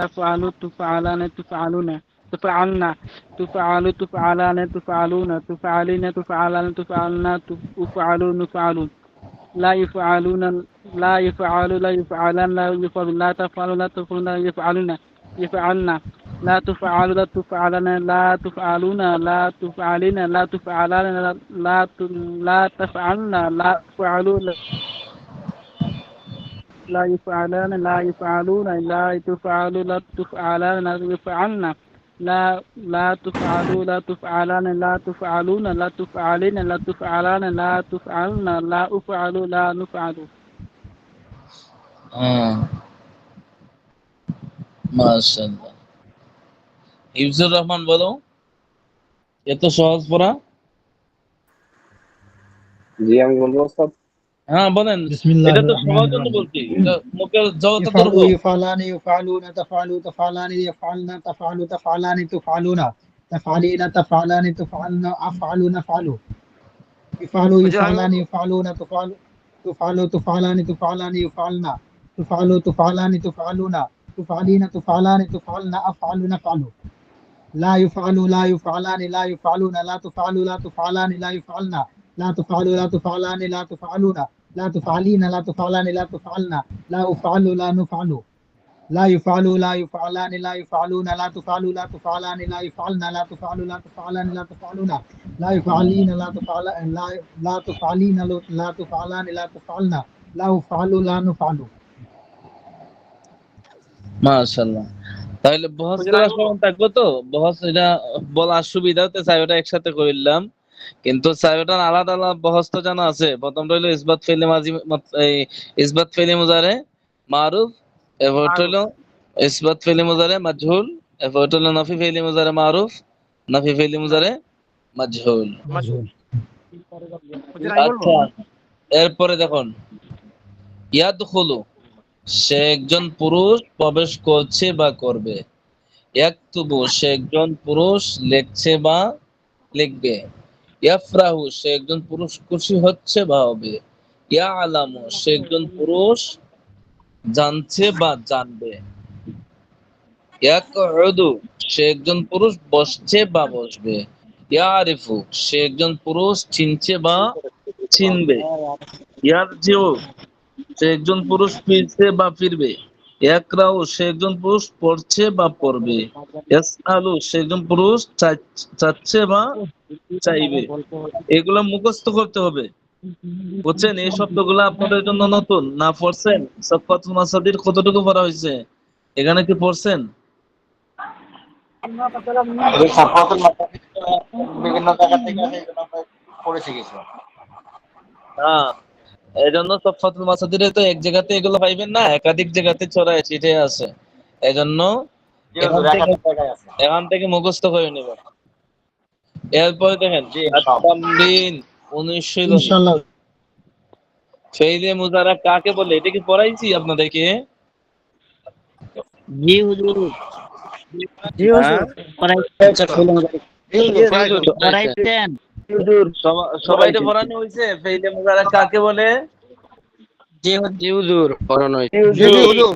تفعل تفعلان تفعلون تفعلنا تفعل تفعلان تفعلون تفعلين تفعلان تفعلنا تفعلون نفعلون لا يفعلون لا يفعل لا يفعلان لا يفعل لا تفعل لا تفعلون لا يفعلون يفعلنا لا تفعل لا تفعلن لا تفعلون لا تفعلين لا تفعلان لا تفعلن لا تفعلون لا يفعلان لا يفعلون لا تفعل لا تفعلان لا يفعلن لا تفعلوا لا تفعلان لا تفعلون لا تفعلين لا تفعلان لا تفعلن لا أفعل لا نفعل মাশাআল্লাহ। ইফজুর রহমান বলো, এত সহজ পড়া? জি আমি বলবো ওস্তাদ। হ্যাঁ বলেন। বিসমিল্লাহির এটা তো সবার রহমানির জন্য রহিম। বলছি, এটা মুখে জবাব তো يفعل করবো। يفعلان يفعلون تفعل تفعلان يفعلن تفعل تفعلان تفعلون تفعلين تفعلان تفعلن أفعل نفعل يفعل يفعلان يفعلون تفعل تفعل تفعلان تفعلان يفعلن تفعل تفعلان تفعلون تفعلين تفعلان تفعلن أفعل نفعل لا يفعل لا يفعلان لا يفعلون لا تفعل لا تفعلان لا يفعلن لا تفعل لا تفعلان لا تفعلون لا تفعلين لا تفعلان لا تفعلن لا أفعل لا نفعل لا يفعل لا يفعلان لا يفعلون لا تفعل لا تفعلان لا يفعلن لا تفعل لا تفعلان لا تفعلون لا يفعلين لا تفعل لا تفعلين لا تفعلان لا تفعلن لا أفعل لا نفعل মাশাআল্লাহ। তাহলে বহস হুজুর করা আমি সমান থাকবো তো? বহস এটা বলার সুবিধাতে চাই ওটা একসাথে করলাম, কিন্তু চাই ওটার আলাদা আলাদা বহস তো জানা আছে। প্রথমটা হলো ইসবাত ফেলে মাজি এই ইসবাত ফেলে মুজারে মারুফ, এরপর হলো ইসবাত ফেলে মুজারে মাজহুল, এরপর হলো নাফি ফেলে মুজারে মারুফ, নাফি ফেলে মুজারে মাজহুল। হুজুর আমি বলবো আচ্ছা, এরপরে দেখুন ইয়াদখুলু, সে একজন পুরুষ প্রবেশ করছে বা করবে। ইয়াকতুবু, সে একজন পুরুষ লিখছে বা লিখবে। ইয়াফরাহু, সে একজন পুরুষ খুশি হচ্ছে বা হবে। ইয়ালামু, সে একজন পুরুষ জানছে বা জানবে। ইয়াকউদু, সে একজন পুরুষ বসছে বা বসবে। ইয়ারিফু, সে একজন পুরুষ চিনছে বা চিনবে। ইয়ারজিউ, সে একজন পুরুষ ফিরছে বা ফিরবে। ইয়াকরাউ, সে একজন পুরুষ পড়ছে বা পড়বে। ইয়াসআলু, সে একজন পুরুষ চাচ্ছে বা চাইবে। এগুলো মুখস্থ করতে হবে, বুঝছেন? এই শব্দগুলো আপনাদের জন্য নতুন না, পড়ছেন? সাফাতুল মাসাদির কতটুকু পড়া হয়েছে এখানে, কি পড়ছেন? এই সাফাতুল মাসাদিদ বিভিন্ন জায়গা থেকে আছে, এই জন্য আমরা পড়েছি কিছু। হ্যাঁ, এই জন্য সাফাতুল মাসাদিরে তো এক জায়গাতে এগুলো পাইবেন না, একাধিক জায়গাতে ছড়ায় ছিটে আছে। এই জন্য জি হুজুর, একাধিক জায়গায় আছে। এখান থেকে মুখস্থ করে নেবেন। এরপরে দেখেন জি ইনশাআল্লাহ। তামরিন 19 ইনশাআল্লাহ। ফেইলে মুজারা কাকে বলে? এটা কি পড়াইছি আপনাদেরকে? জি হুজুর জি হুজুর পড়াইছেন। সবাই তো পড়ানো হয়েছে ফেইলে মুজারা কাকে বলে? জি হুজুর পড়ানো হয়েছে। জি হুজুর।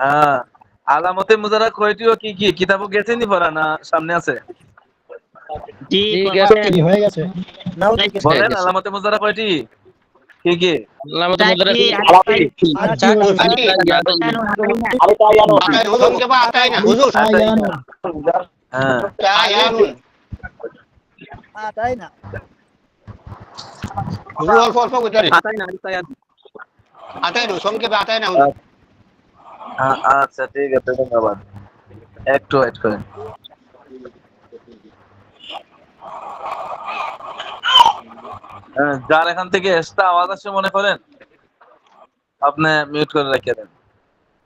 হ্যাঁ, আলামতে মুজারা কয়টি ও কি কি কিতাবও গেছেনি পড়া, না সামনে আছে? জি জি হয়ে গেছে নাও বলেন আলামতে মুজারা কয়টি, কি কি? আলামতে মুজারা হ্যাঁ, তাই না হুজুর অল্প অল্প করে জানি। আতাই না আতাই না, সংক্ষেপে আতাই না হুজুর। আচ্ছা ঠিক আছে, ধন্যবাদ। একটু ওয়েট করেন। যার এখান থেকে এক্সট্রা আওয়াজ আসে মনে করেন, আপনি মিউট করে রেখে দেন,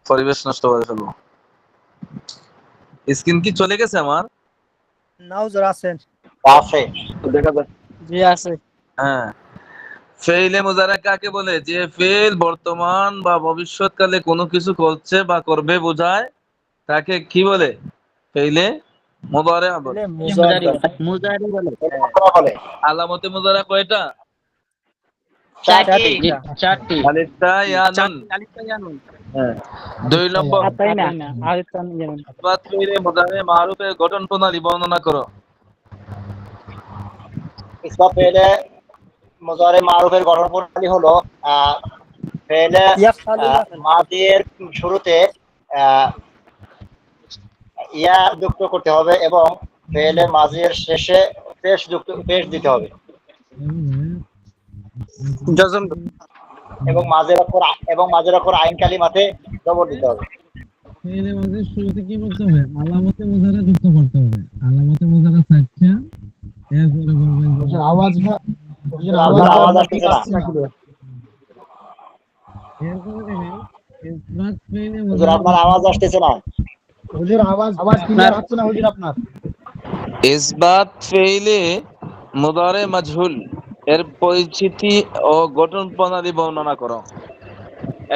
পরিবেশ নষ্ট করে ফেলবো। স্ক্রিন কি চলে গেছে আমার? নাও হুজুর আছেন আছে। দেখা যাচ্ছে। জি আছে হ্যাঁ, ফেইলে মুজারা কাকে বলে? যে ফেল বর্তমান বা ভবিষ্যৎকালে কোনো কিছু করছে বা করবে বোঝায়, তাকে কি বলে? ফেইলে মুজারা বলে। মুজারি বলে। বলে আলামতে মুজারা কয়টা? চারটি। আলিফটা ইয়ানুন। হ্যাঁ, 2 নম্বর তাই না ইসবাত ফেইলে মুজারে মারুফের গঠন প্রণালী বর্ণনা করো। ইসবাত ফেলে মুজারে মারুফের গঠন প্রণালী হলো ফেলে মাদির শুরুতে ইয়া যুক্ত করতে হবে এবং ফেলে মাজির শেষে পেশ দিতে হবে এবং মাঝের অক্ষর আইন কালিমাতে জবর দিতে হবে। ফেইলে মাঝে শুরুতে কি করতে হবে? আলামতে মুজারা যুক্ত করতে হবে। আলামতে মুজারা চারটা, এরপরে বলবেন হুজুর আওয়াজটা আওয়াজ আসছে না এরপরে দেখেন ইসবাত ফেইলে হুজুর, মুজারা আপনার আওয়াজ আসতেছে না। হুজুর আওয়াজ ক্লিয়ার হচ্ছে না হুজুর আপনার। ইসবাত ফেইলে মুদারে মাজহুল এর পরিচিতি ও গঠন প্রণালী বর্ণনা করো।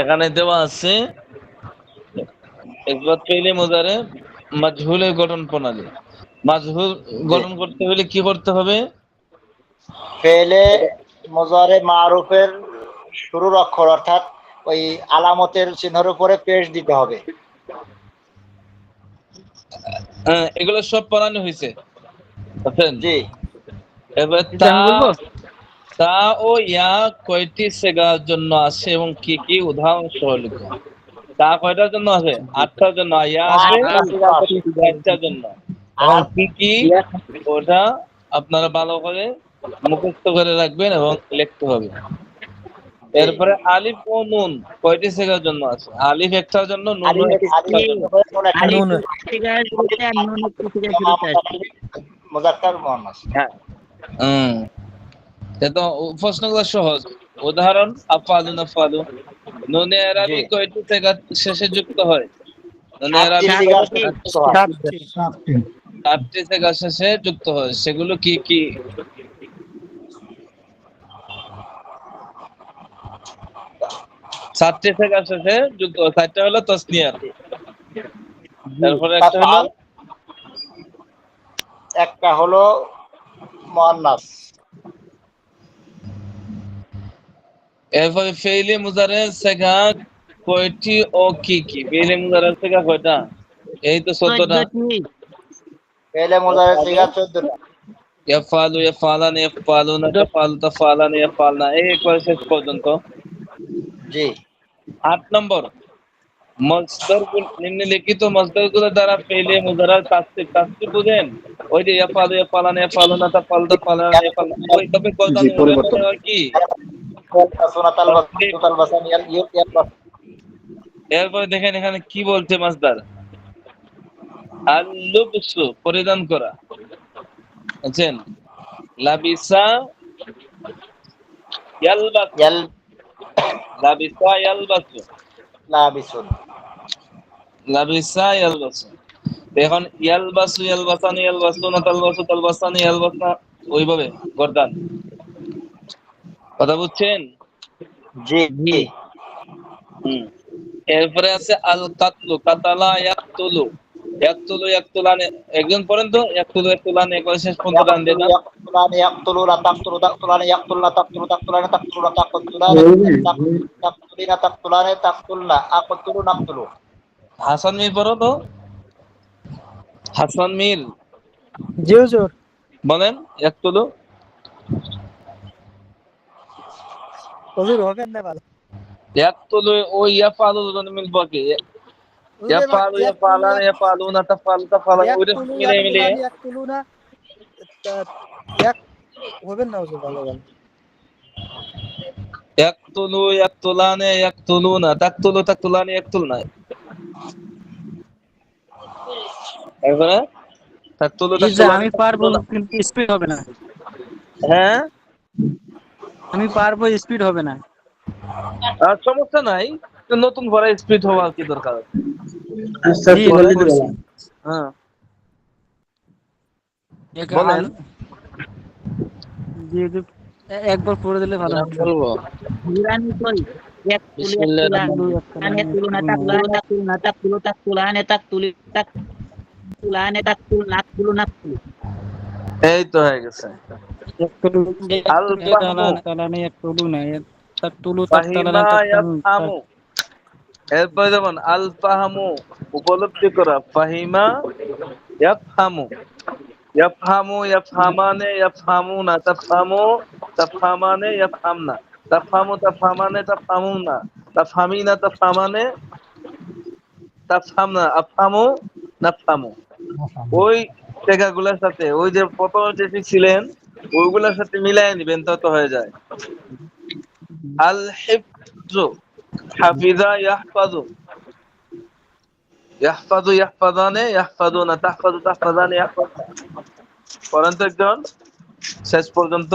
এখানে দেওয়া আছে ইসবাত ফেইলে মুদারে মাজহুলের গঠন প্রণালী। মাজহুল গঠন করতে হলে কি করতে হবে? ফেলে মুজারে মারুফের শুরুর অক্ষর অর্থাৎ ওই আলামতের চিহ্নের উপরে পেশ দিতে হবে। এগুলো সব পড়ানো হয়েছে বুঝছেন? জি এবার এটা আমি বলবো? তা ও ইয়া কয়টি সেগার জন্য আছে এবং কি কি উদাহরণ সহ লিখো। তা কয়টার জন্য আছে? 8টার জন্য। ইয়া আছে 4টার জন্য। এবং কি কি ওটা আপনারা ভালো করে মুখস্থ করে রাখবেন এবং লিখতে হবে। এরপরে আলিফ ও নুন কয়টি সেগার জন্য আছে? আলিফ একটার জন্য, নুন একটার জন্য। আলিফ থেকে শুরুতে আর নুন থেকে শুরুতে আসছে। মুযাক্কার মুআন্নাস। হ্যাঁ তো প্রশ্নগুলো সহজ। উদাহরণ আফআলু নাফআলু। নুনে আরবি কয়টি সেগার শেষে যুক্ত হয়? নুনে আরবি 7টি সেগার শেষে যুক্ত হয়। সেগুলো কি কি? সাতটি সেগার শেষে যুক্ত হয়। 4টা হলো তাসনিয়ার, তারপরে একটা হলো মুআন্নাস। এরপরে ফেইলে মুজারে সেগা কয়টি ও কি কি? ফেইলে মুজারে সেগা কয়টা? এই তো 14টা। ফেলে মুজারে সিগা 14টা। ইয়াফআলু, ইয়াফআলান, ইয়াফআলুনা, তাফআলু, তাফআলান, ইয়াফআলনা, এই একবার শেষ পর্যন্ত। জি 8 নম্বর মসদার নিম্নলিখিত মসদারগুলো দ্বারা ফেইলে মুজারার তাসদীক বুঝেন? ওই যে ইয়াফআলু, ইয়াফআলান, ইয়াফআলুনা, তাফআলু, তাফআলান, ইয়াফআলনা, ওই তবে কোরআন মনে হয় কি? এরপরে দেখেন এখানে কি বলছে মাসদার। আল-লুবসু পরিধান করা, বুঝছেন? লাবিসা ইয়ালবাসু, লাবিসা ইয়ালবাসু, লাবিসুন, লাবিসা ইয়ালবাসু। এখন ইয়ালবাসু, ইয়ালবাসানি, ইয়ালবাসুনা, তালবাসু, তালবাসানি, ইয়ালবাসনা, ওইভাবে গর্দান। কথা বুঝছেন? জি জি। এরপরে আছে আল কাতলু, কাতালা ইয়াকতুলু, ইয়াকতুলু, ইয়াকতুলানে। একজন পড়েন তো, ইয়াকতুলু, ইয়াকতুলানে একবার শেষ পর্যন্ত টান দেন না। ইয়াকতুলানি, ইয়াকতুলুনা, তাকতুলু, তাকতুলানি, ইয়াকতুলনা, তাকতুলু, তাকতুলানি, তাকতুলুনা, তাকতুলানি, তাকতুলিনা, তাকতুলানি, তাকতুলনা, আকতুলু, নাকতুলু। হাসান মির পড়ো তো, হাসান মির। জি হুজুর। বলেন ইয়াকতুলু। হুজুর হবে না ভালো। ইয়াকতুলু ও ইয়াফআলু দুটো মিলবো কি? ইয়াফআলু, ইয়াফআলান, ইয়াফআলুনা, তাফআলু, তাফআলান, ওইটা মিলে ইয়াকতুলুনা ইয়াক হবে না হুজুর ভালো ভালো। ইয়াকতুলু, ইয়াকতুলানে, ইয়াকতুলুনা, তাকতুলু, তাকতুলানি, ইয়াকতুলনা। এরপরে তাকতুলু, তাকতুলানি, আমি পারবো কিন্তু স্পিড হবে না। হ্যাঁ আমি পারবো, স্পিড হবে না। আর সমস্যা নাই, তো নতুন করে স্পিড হওয়ার কি দরকার? হ্যাঁ বলেন। জি জি, একবার পড়ে দিলে ভালো হবে। বলবো নুরানি কই ইয়াকতুলুনা তাকতুলুনা তাকতুলু তাকতুলানে তাকতুলি তাকতুলানে তাকতুল নাকতুলু নাকতুলু। এই তো হয়ে গেছে। আল তালানে ইয়াকতুলুনা তাকতুলু ফাহিমা ইয়াফহামু। এরপরে যেমন আল ফাহামু উপলব্ধি করা, ফাহিমা ইয়াফহামু, ইয়াফহামু, ইয়াফহামানে, ইয়াফহামুনা, তাফহামু, তাফহামানে, ইয়াফহামনা, তাফহামু, তাফহামানে, তাফহামুনা, তাফহামিনা, তাফহামানে, তাফহামনা, আফহামু, নাফহামু। ওই জায়গাগুলোর সাথে ওই যে প্রথম যে ছিলেন ওইগুলোর সাথে মিলাই নিবেন, তত হয়ে যায়। আল হিফজু হাফিজা ইয়াহফাজু, ইয়াহফাজু, ইয়াহফাজানে, ইয়াহফাজুনা, তাহফাজু, তাহফাজানে, ইয়াহফাজুনা। পড়েন তো একজন শেষ পর্যন্ত।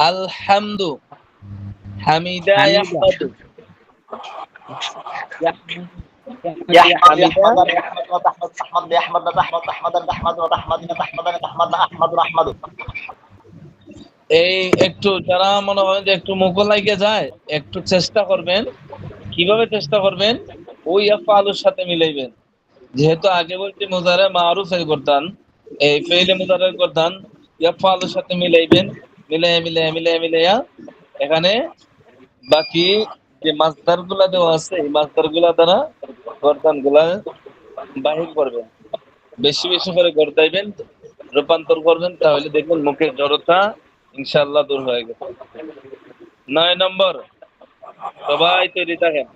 আলহামদু হামিদা ইয়াহমাদু, يحمد يحمد يحمد تحمد يحمد تحمد تحمد تحمد وتحمد تحمد تحمد احمد احمد। এই একটু যারা মনে হয় যে একটু মুখ লাগে যায়, একটু চেষ্টা করবেন। কিভাবে চেষ্টা করবেন? ওই আফআলুর সাথে মিলাইবেন। যেহেতু আগে বলছি মুজারে মারুফের গর্দান, এই ফেইলে মুজারের গর্দান ইয়াফআলুর সাথে মিলাইবেন, মিলাইয়া এখানে বাকি যে মাসদার গুলা দেওয়া আছে এই মাসদার গুলা দ্বারা গর্দান গুলা বাহির করবেন, বেশি বেশি করে গর্দাইবেন, রূপান্তর করবেন, তাহলে দেখবেন মুখের জড়তা ইনশাআল্লাহ দূর হয়ে গেছে। 9 নম্বর, সবাই তৈরি থাকেন।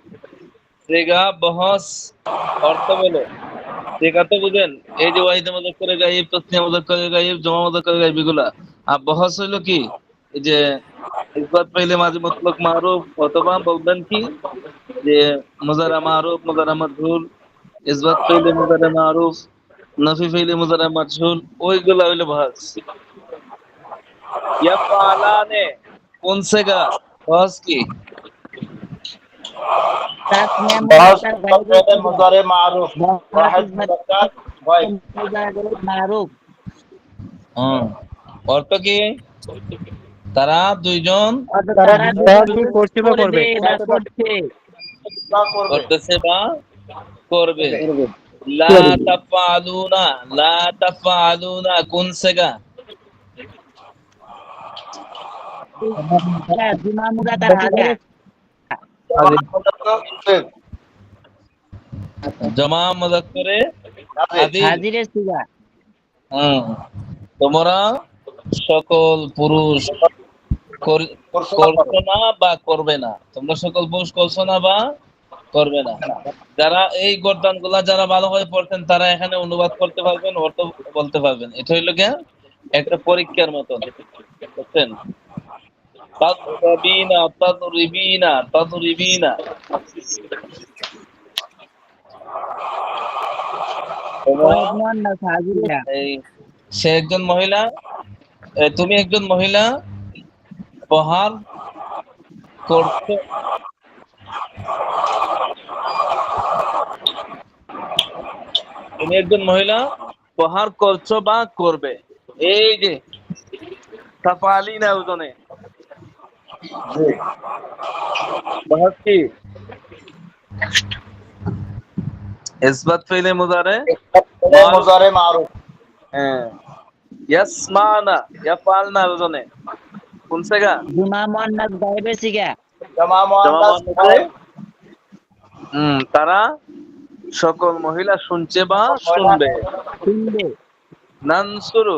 সেগা বহস অর্থ বলো, সেগা তো বুঝেন, এই যে ওয়াহিদে মুযাক্কারে গায়ব, তাসনিয়া মুযাক্কারে গায়ব, জমা মুযাক্কারে গায়ব এগুলা। আর বহস হইলো কি, এই যে ইসবাত পাইলে মাঝে মুতলক মারুফ, অথবা বলবেন কি যে মুজারা মারুফ, মুজারা মাজহুল, ইসবাত পাইলে মুজারা মারুফ, নফি পাইলে মুজারা মাজহুল, ওইগুলা হইলো বহস। ইয়াফআলানে কোন সেগা বহস কি? তাসনিয়া বহস মুযাক্কার গায়ব মুজারে মারুফ, ওয়াহিদ মুযাক্কার গায়ব। মারুফ। অর্থ কি? তারা দুইজন করছে বা করবে। করতেছে বা করবে। লা তাফআলুনা কোন সেগা? জুমা মুযাক্কার হাজির। জমা মুযাক্কারে হাজিরের সিগা। তোমরা সকল পুরুষ করছো না বা করবে না, তোমরা সকল পুরুষ করছো না বা করবে না। যারা এই গর্দান গুলা যারা ভালোভাবে পড়তেন তারা এখানে অনুবাদ করতে পারবেন, অর্থ বলতে পারবেন। এটা হইলো গিয়া একটা পরীক্ষার মতন, বুঝছেন? তাদরিবিনা সে একজন মহিলা, তুমি একজন মহিলা প্রহার করছো, তুমি একজন মহিলা প্রহার করছো বা করবে। এই যে তাফআলিনা ওজনে বহস কি? ইসবাত ফেলে মুজারে মারুফ। ইয়াসমানা ইয়াফআলনা ওজনে কোন সেগা? জুমা মুআন্নাস গায়বের সিগা। জামা মুআন্নাস গায়ব। তারা সকল মহিলা শুনছে বা শুনবে। নানসুরু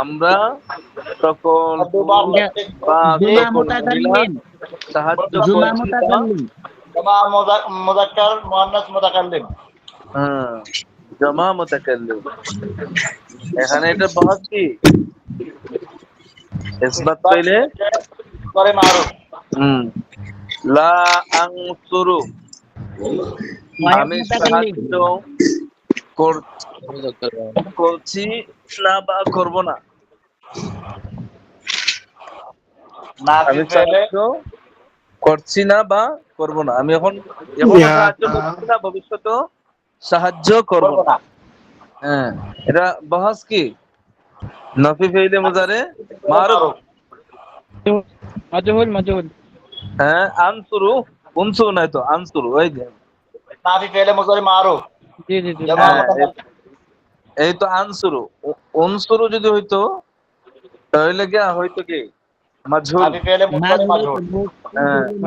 আমরা সকল সাহায্য করছি। জামা মুযাক্কার মুআন্নাস মুতাকাল্লিম। জামা মুতাকাল্লিম, এখানে এটা বহস কি? ইসবাত পাইলে করে মারুফ। লা আনসুরু আমি সাহায্য করছি না বা করব না। আমি সাহায্য করছি না বা করব না। আমি এখন সাহায্য করছি না, ভবিষ্যতেও সাহায্য করব না। এটা বহস কি? নফি ফাইলে মুজারে মারুফ। মাজহুল। আনসুরু, উনসুরু নাই তো, আনসুরু। ওই যে নাফি ফাইলে মুজারে মারুফ। জি। এই তো আনসুরু। উনসুরু যদি হইতো তাহলে কি হইতো কি? মাজহুল। নাফি ফাইলে মুজারে মাজহুল।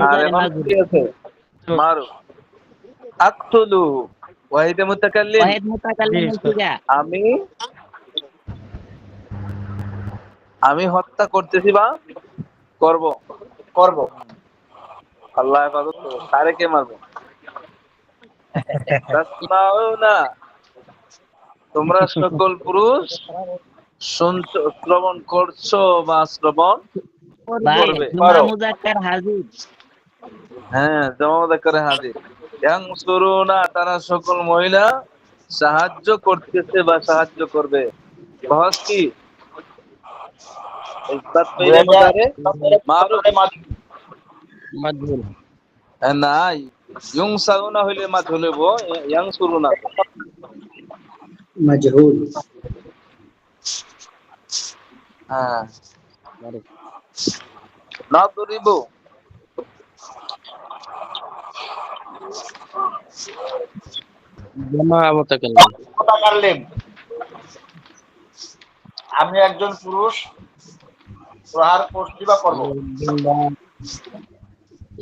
আর এখন কি আছে? মারুফ। আকতুলু ওয়াহিদে মুতাকাল্লিম। আমি হত্যা করতেছি বা করব। আল্লাহ হেফাজত করো, কারে কে মারবো? তাসমাউনা তোমরা সকল পুরুষ শুনছো, শ্রবণ করছো বা শ্রবণ করবে। জুমা মুযাক্কার হাজির। জমা মুযাক্কারে হাজির। ইয়ানসুরুনা তারা সকল মহিলা সাহায্য করতেছে বা সাহায্য করবে। বহস কি? ইসবাত পাইলে মুজারে মারুফ। মাজহুল। না, ইউনসারুনা হইলে মাজহুল হইব, ইয়ানসুরুনা মাজহুল। নাদরিবু জামা মুতাকাল্লিম। আমি একজন পুরুষ প্রহার করছি বা করব।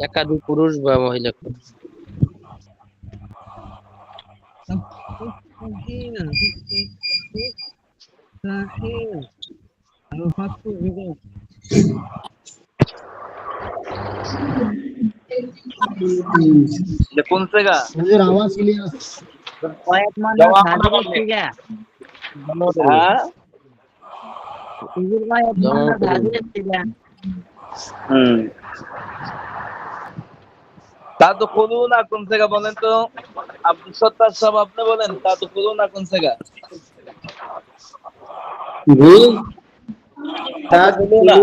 একাধিক পুরুষ বা মহিলা কোন জায়গা? হুজুর আওয়াজ ক্লিয়ার কয়েক মানুষ জবাব হাজির বললে। ছিগা হ্যাঁ হুজুর কয়েক মানুষ হাজির ছিগা তা তো খুলুন না কোন জায়গা বলেন তো? আব্দুল সত্তার সাহেব আপনি বলেন তা তো খুলুন না কোন জায়গা? জি তা তো খুলুন না।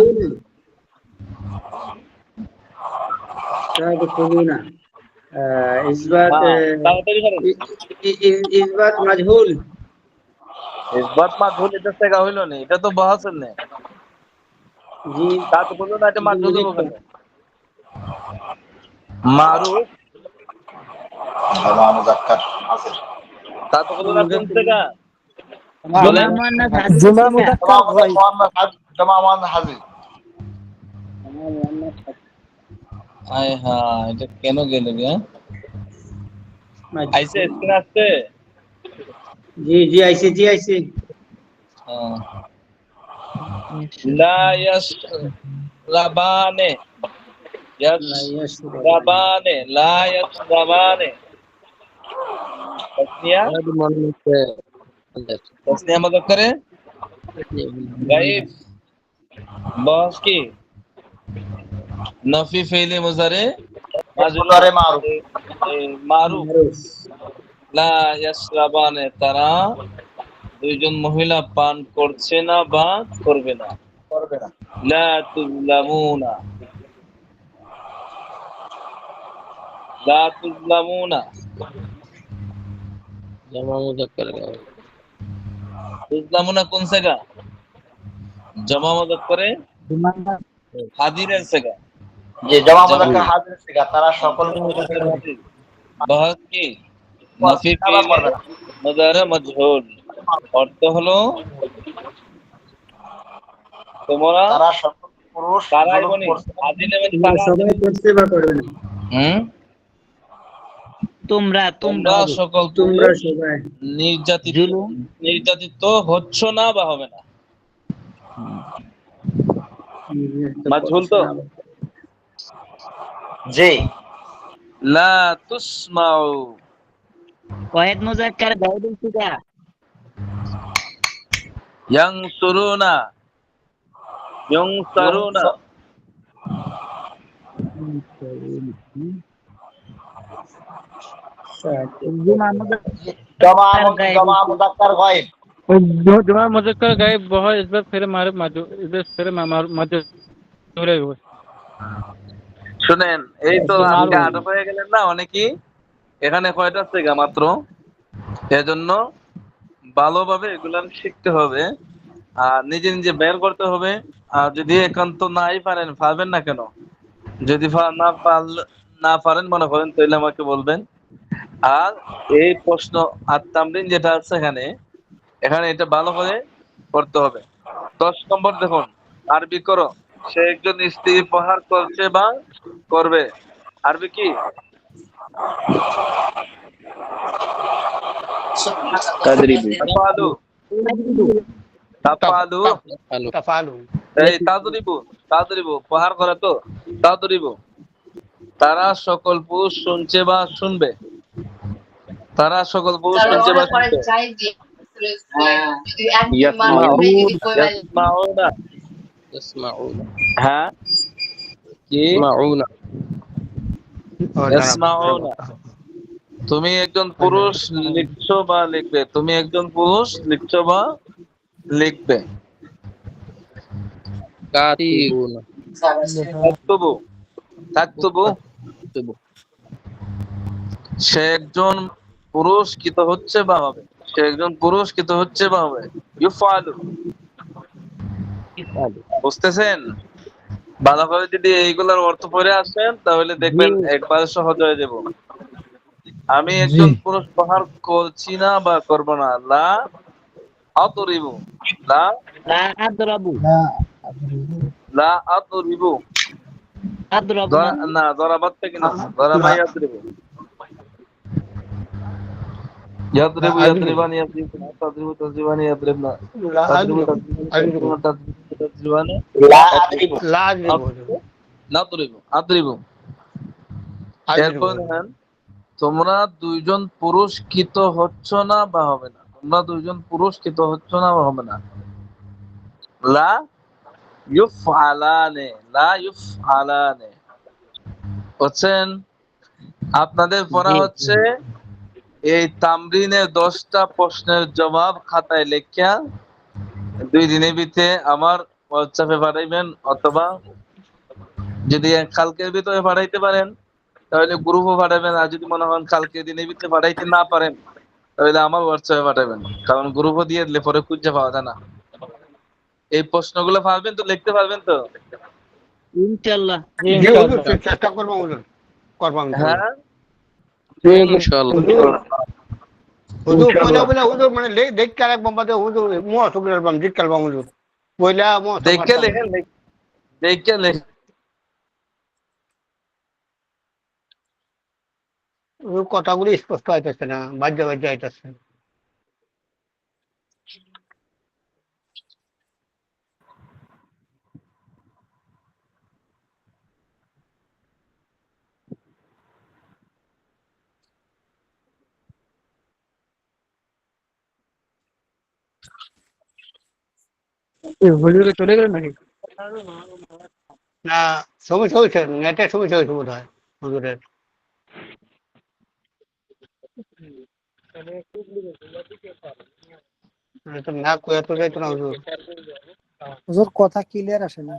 খুলুনা ইসবাত তাড়াতাড়ি করেন। ইসবাত মাজহুল ইসবাত মাজহুল এটা জায়গা হইলো না, এটা তো বহাসের নেই। জি তা তো খুলুন না, এটা মাজহুল হবে কেন? মারুফ জমা মুজাক্কার হাজির। তা তো খুলুন না কোন জায়গা? জুমা মুয়ান্নাস হাজির জুমা ছিগা মুযাক্কার গায়ব জমা মুয়ান্নাস হাজির। আয় হ্যাঁ, এটা কেন গেল গিয়া? আইসে স্ক্রিন আসছে। জি জি আইছে জি আইছে হ্যাঁ। লা ইয়াশরাবানে ইয়াশরাবানে লা ইয়াশরাবানে তাসনিয়া তাসনিয়া মুযাক্কারে গায়ব বস কি নফি ফেলে মুজারে মুজারে মারুফ মারুফ লা ইয়াশরাবানে তারা দুইজন মহিলা পান করছে না বা করবে না। করবে না। লা তুজলামুনা লা তুজলামুনা জমা মুজাক্কার তুজলামুনা কোন জায়গা? জমা মুযাক্কারে হাজিরের জায়গা। যে জমা মুজাক্কার হাজির সিগা তারা সকল বহাস কি নফি ফিল মুজারে মাজহুল অর্থ হলো তোমরা তারা সকল পুরুষ কারাই বনি আজিলে মানে সবাই করতে বা করবে না তোমরা তোমরা সকল তোমরা সবাই নির্যাতিত হচ্ছ না বা হবে না। মাজহুল তো জি লা তুসমাউ কয়েক মুযাক্কার গায়ব ছিগা ইয়ানসুরুনা ইয়ানসুরুনা জমা মুজাক্কার গায়ব জুমা মুযাক্কার গায়ব বহা ইসবাত ফেরে মারুফ মাজহুল ইসবাত ফেরে মাজহুল হবে। শুনেন এই তো আজকে আটক হয়ে গেলেন না অনেকেই। এখানে কয়টা জায়গা মাত্র, এজন্য ভালোভাবে এগুলো শিখতে হবে আর নিজে নিজে বের করতে হবে। আর যদি একান্ত নাই পারবেন না কেন, যদি না পারেন মনে করেন তাহলে আমাকে বলবেন। আর এই প্রশ্ন আর তামরিন যেটা আছে এখানে এটা ভালো করে করতে হবে। 10 নম্বর দেখুন, আরবি করো। সে একজন স্ত্রী প্রহার করছে বা করবে, আরবি কি? তাফালু তাফালু তাফালু এই তাদরিবু প্রহার করে তো তাদরিবু। তারা সকল পুরুষ শুনছে বা শুনবে, তারা সকল পুরুষ শুনছে বা শুনবে। ইয়াসমাউনা হ্যাঁ কি ইয়াসমাউনা। তুমি একজন পুরুষ লিখছো বা লিখবে, তুমি একজন পুরুষ লিখছো বা লিখবে। তাকতুবু তাকতুবু সে একজন পুরস্কৃত হচ্ছে বা হবে, সে একজন পুরস্কৃত হচ্ছে বা হবে। ইউফআলু বুঝতেছেন? ভালো করে যদি এইগুলোর অর্থ পড়ে আসেন তাহলে দেখবেন একবার সহজ হয়ে যাব। আমি একজন পুরুষ প্রহার করছি না বা করব না। লা আতরিবু লা লা আদরাবু লা আদরিবু আদরাবু না দরাবাত থেকে না দরাবা ইয়াদরিবু ইয়াদরিবু ইয়াদরিবানি ইয়াদরিবু তাদরিবু তাদরিবানি ইয়াদরিবনা তাদরিবু তাদরিবু তাদরিবানি লা আদরিবু লা আদরিবু নাদরিবু আদরিবু। এরপর দেখেন তোমরা দুইজন পুরস্কৃত হচ্ছ না বা হবে না, তোমরা দুইজন পুরস্কৃত হচ্ছ না বা হবে না। লা ইউফআলানে লা ইউফআলানে বুঝছেন? আপনাদের পড়া হচ্ছে এই তামরিনের 10টা প্রশ্নের জবাব খাতায় লেখা 2 দিনের ভিতরে আমার হোয়াটসঅ্যাপে পাঠাইবেন, অথবা যদি কালকের ভিতরে পাঠাইতে পারেন তাহলে গ্রুপে পাঠাবেন, আর যদি মনে হন কালকে দিনের ভিতরে পাঠাইতে না পারেন তাহলে আমার হোয়াটসঅ্যাপে পাঠাবেন, কারণ গ্রুপে দিয়ে দিলে পরে খুঁজে পাওয়া যায় না। এই প্রশ্নগুলো পারবেন তো, লিখতে পারবেন তো? ইনশাআল্লাহ জি হুজুর, চেষ্টা করবো হুজুর, করবাম। হ্যাঁ ইনশাআল্লাহ। হুজুর কইলা বলে হুজুর মানে দেখ কারে bombaতে হুজুর মো সুবিরার বাম জিত কালবাম হুজুর কইলা মো দেখে লেখেন, দেখে লেখেন। কথাগুলি স্পষ্ট আইতাছে না, বাজ্যা বাজ্যা আইতাছে। হুজুরে চলে গেলেন নাকি? না সমস্যা হয়েছে, নেটের সমস্যা হয়েছে বোধ হয় হুজুরের। তো না কয়ে তো যাইতো না হুজুর। হুজুর কথা ক্লিয়ার আসে না।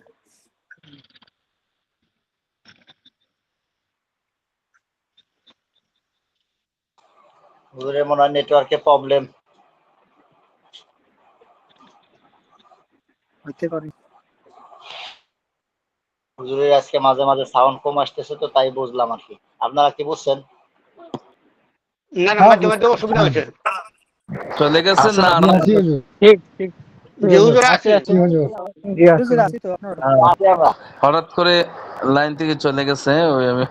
হুজুরের মনে হয় নেটওয়ার্কের প্রবলেম হইতে পারে। হুজুরের আজকে মাঝে মাঝে সাউন্ড কম আসতেছে, তো তাই বুঝলাম আর কি। আপনারা কি বুঝছেন? না না মাঝে মাঝে অসুবিধা হয়েছে। চলে গেছেন না? ঠিক ঠিক যে হুজুর আছে হুজুর আছি তো আপনার। হঠাৎ করে লাইন থেকে চলে গেছে, ওই আমি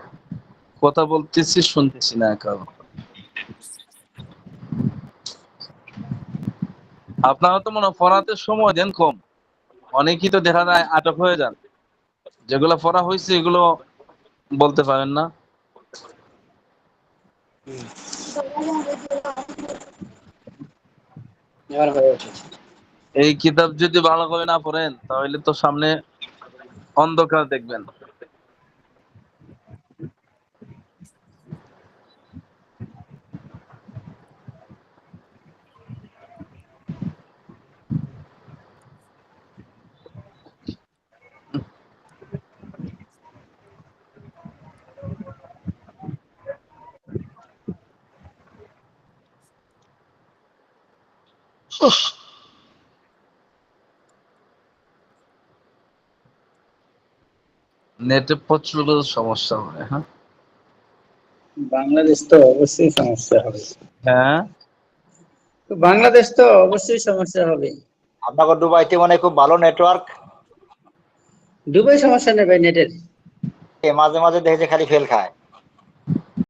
কথা বলতেছি শুনতেছি না কারণ। আপনারা তো মনে হয় পড়াতে সময় দেন কম, অনেকেই তো দেখা যায় আটক হয়ে যান। যেগুলো পড়া হয়েছে এগুলো বলতে পারেন না। এই কিতাব যদি ভালো করে না পড়েন তাহলে তো সামনে অন্ধকার দেখবেন। নেটে প্রচুর সমস্যা হয়। হ্যাঁ বাংলাদেশ তো অবশ্যই সমস্যা হবে। হ্যাঁ বাংলাদেশ তো অবশ্যই সমস্যা হবে। আপনাকে দুবাইতে মনে হয় খুব ভালো নেটওয়ার্ক। দুবাই সমস্যা নেই ভাই নেটের। মাঝে মাঝে দেখে যে খালি ফেল খায়।